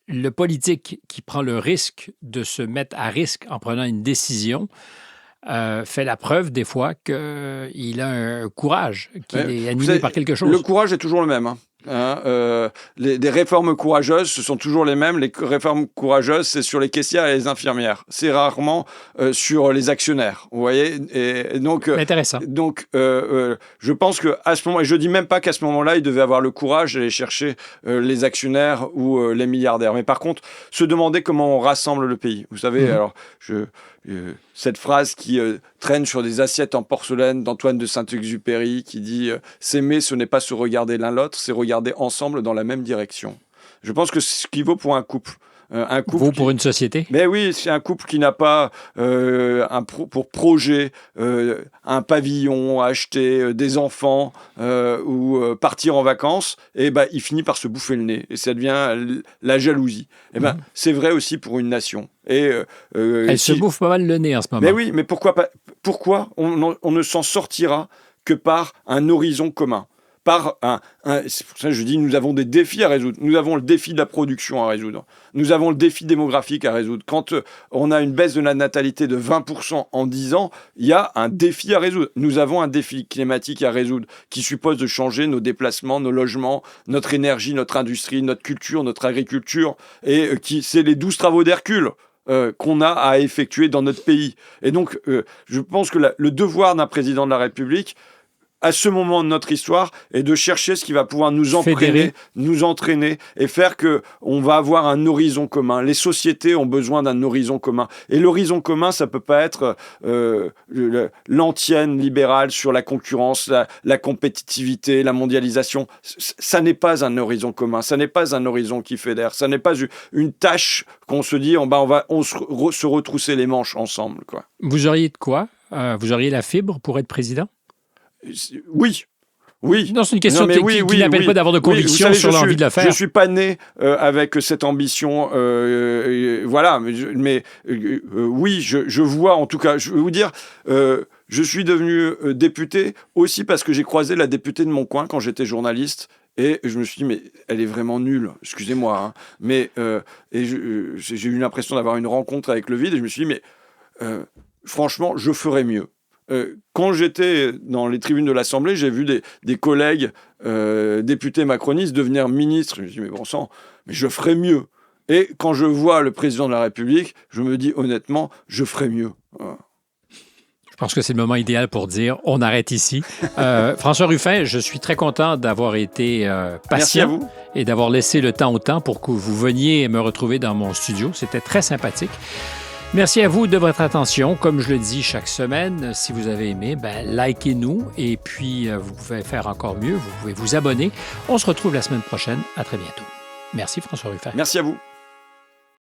le politique qui prend le risque de se mettre à risque en prenant une décision fait la preuve des fois qu'il a un courage, qu'il est animé par quelque chose. Le courage est toujours le même. Des réformes courageuses, ce sont toujours les mêmes. Les réformes courageuses, c'est sur les caissières et les infirmières. C'est rarement sur les actionnaires. Vous voyez ? Et donc, intéressant. Donc, je pense qu'à ce moment, et je ne dis même pas qu'à ce moment-là, il devait avoir le courage d'aller chercher les actionnaires ou les milliardaires. Mais par contre, se demander comment on rassemble le pays. Vous savez, alors, cette phrase qui traîne sur des assiettes en porcelaine d'Antoine de Saint-Exupéry qui dit « S'aimer, ce n'est pas se regarder l'un l'autre, c'est regarder ensemble dans la même direction ». Je pense que c'est ce qui vaut pour un couple. Vaut pour une société ? Mais oui, c'est un couple qui n'a pas pour projet un pavillon, acheter des enfants ou partir en vacances, et ben, il finit par se bouffer le nez. Et ça devient la jalousie. Et ben, c'est vrai aussi pour une nation. Elle se bouffe pas mal le nez en ce moment. Mais oui, mais pourquoi on ne s'en sortira que par un horizon commun. C'est pour ça que je dis nous avons des défis à résoudre. Nous avons le défi de la production à résoudre. Nous avons le défi démographique à résoudre. Quand on a une baisse de la natalité de 20% en 10 ans, il y a un défi à résoudre. Nous avons un défi climatique à résoudre qui suppose de changer nos déplacements, nos logements, notre énergie, notre industrie, notre culture, notre agriculture. Et c'est les 12 travaux d'Hercule qu'on a à effectuer dans notre pays. Et donc, je pense que le devoir d'un président de la République, à ce moment de notre histoire, est de chercher ce qui va pouvoir nous entraîner et faire qu'on va avoir un horizon commun. Les sociétés ont besoin d'un horizon commun. Et l'horizon commun, ça ne peut pas être l'antienne libérale sur la concurrence, la compétitivité, la mondialisation. Ça n'est pas un horizon commun. Ça n'est pas un horizon qui fédère. Ça n'est pas une tâche qu'on se dit, on va se retrousser les manches ensemble, quoi. Vous auriez de quoi ? Vous auriez la fibre pour être président ? Oui. Non, c'est une question qui n'appelle pas d'avoir de conviction sur l'envie de le faire. Je ne suis pas né avec cette ambition. Voilà. Mais oui, je vois, en tout cas, je vais vous dire, je suis devenu député aussi parce que j'ai croisé la députée de mon coin quand j'étais journaliste. Et je me suis dit, mais elle est vraiment nulle, excusez-moi. Hein, mais j'ai eu l'impression d'avoir une rencontre avec le vide. Et je me suis dit, mais franchement, je ferais mieux. Quand j'étais dans les tribunes de l'Assemblée, j'ai vu des collègues députés macronistes devenir ministres. Je me dis, mais bon sang, mais je ferais mieux. Et quand je vois le président de la République, je me dis honnêtement, je ferais mieux. Voilà. Je pense que c'est le moment idéal pour dire on arrête ici. François Ruffin, je suis très content d'avoir été patient et d'avoir laissé le temps au temps pour que vous veniez me retrouver dans mon studio. C'était très sympathique. Merci à vous de votre attention. Comme je le dis chaque semaine, si vous avez aimé, likez-nous et puis vous pouvez faire encore mieux, vous pouvez vous abonner. On se retrouve la semaine prochaine. À très bientôt. Merci François Ruffin. Merci à vous.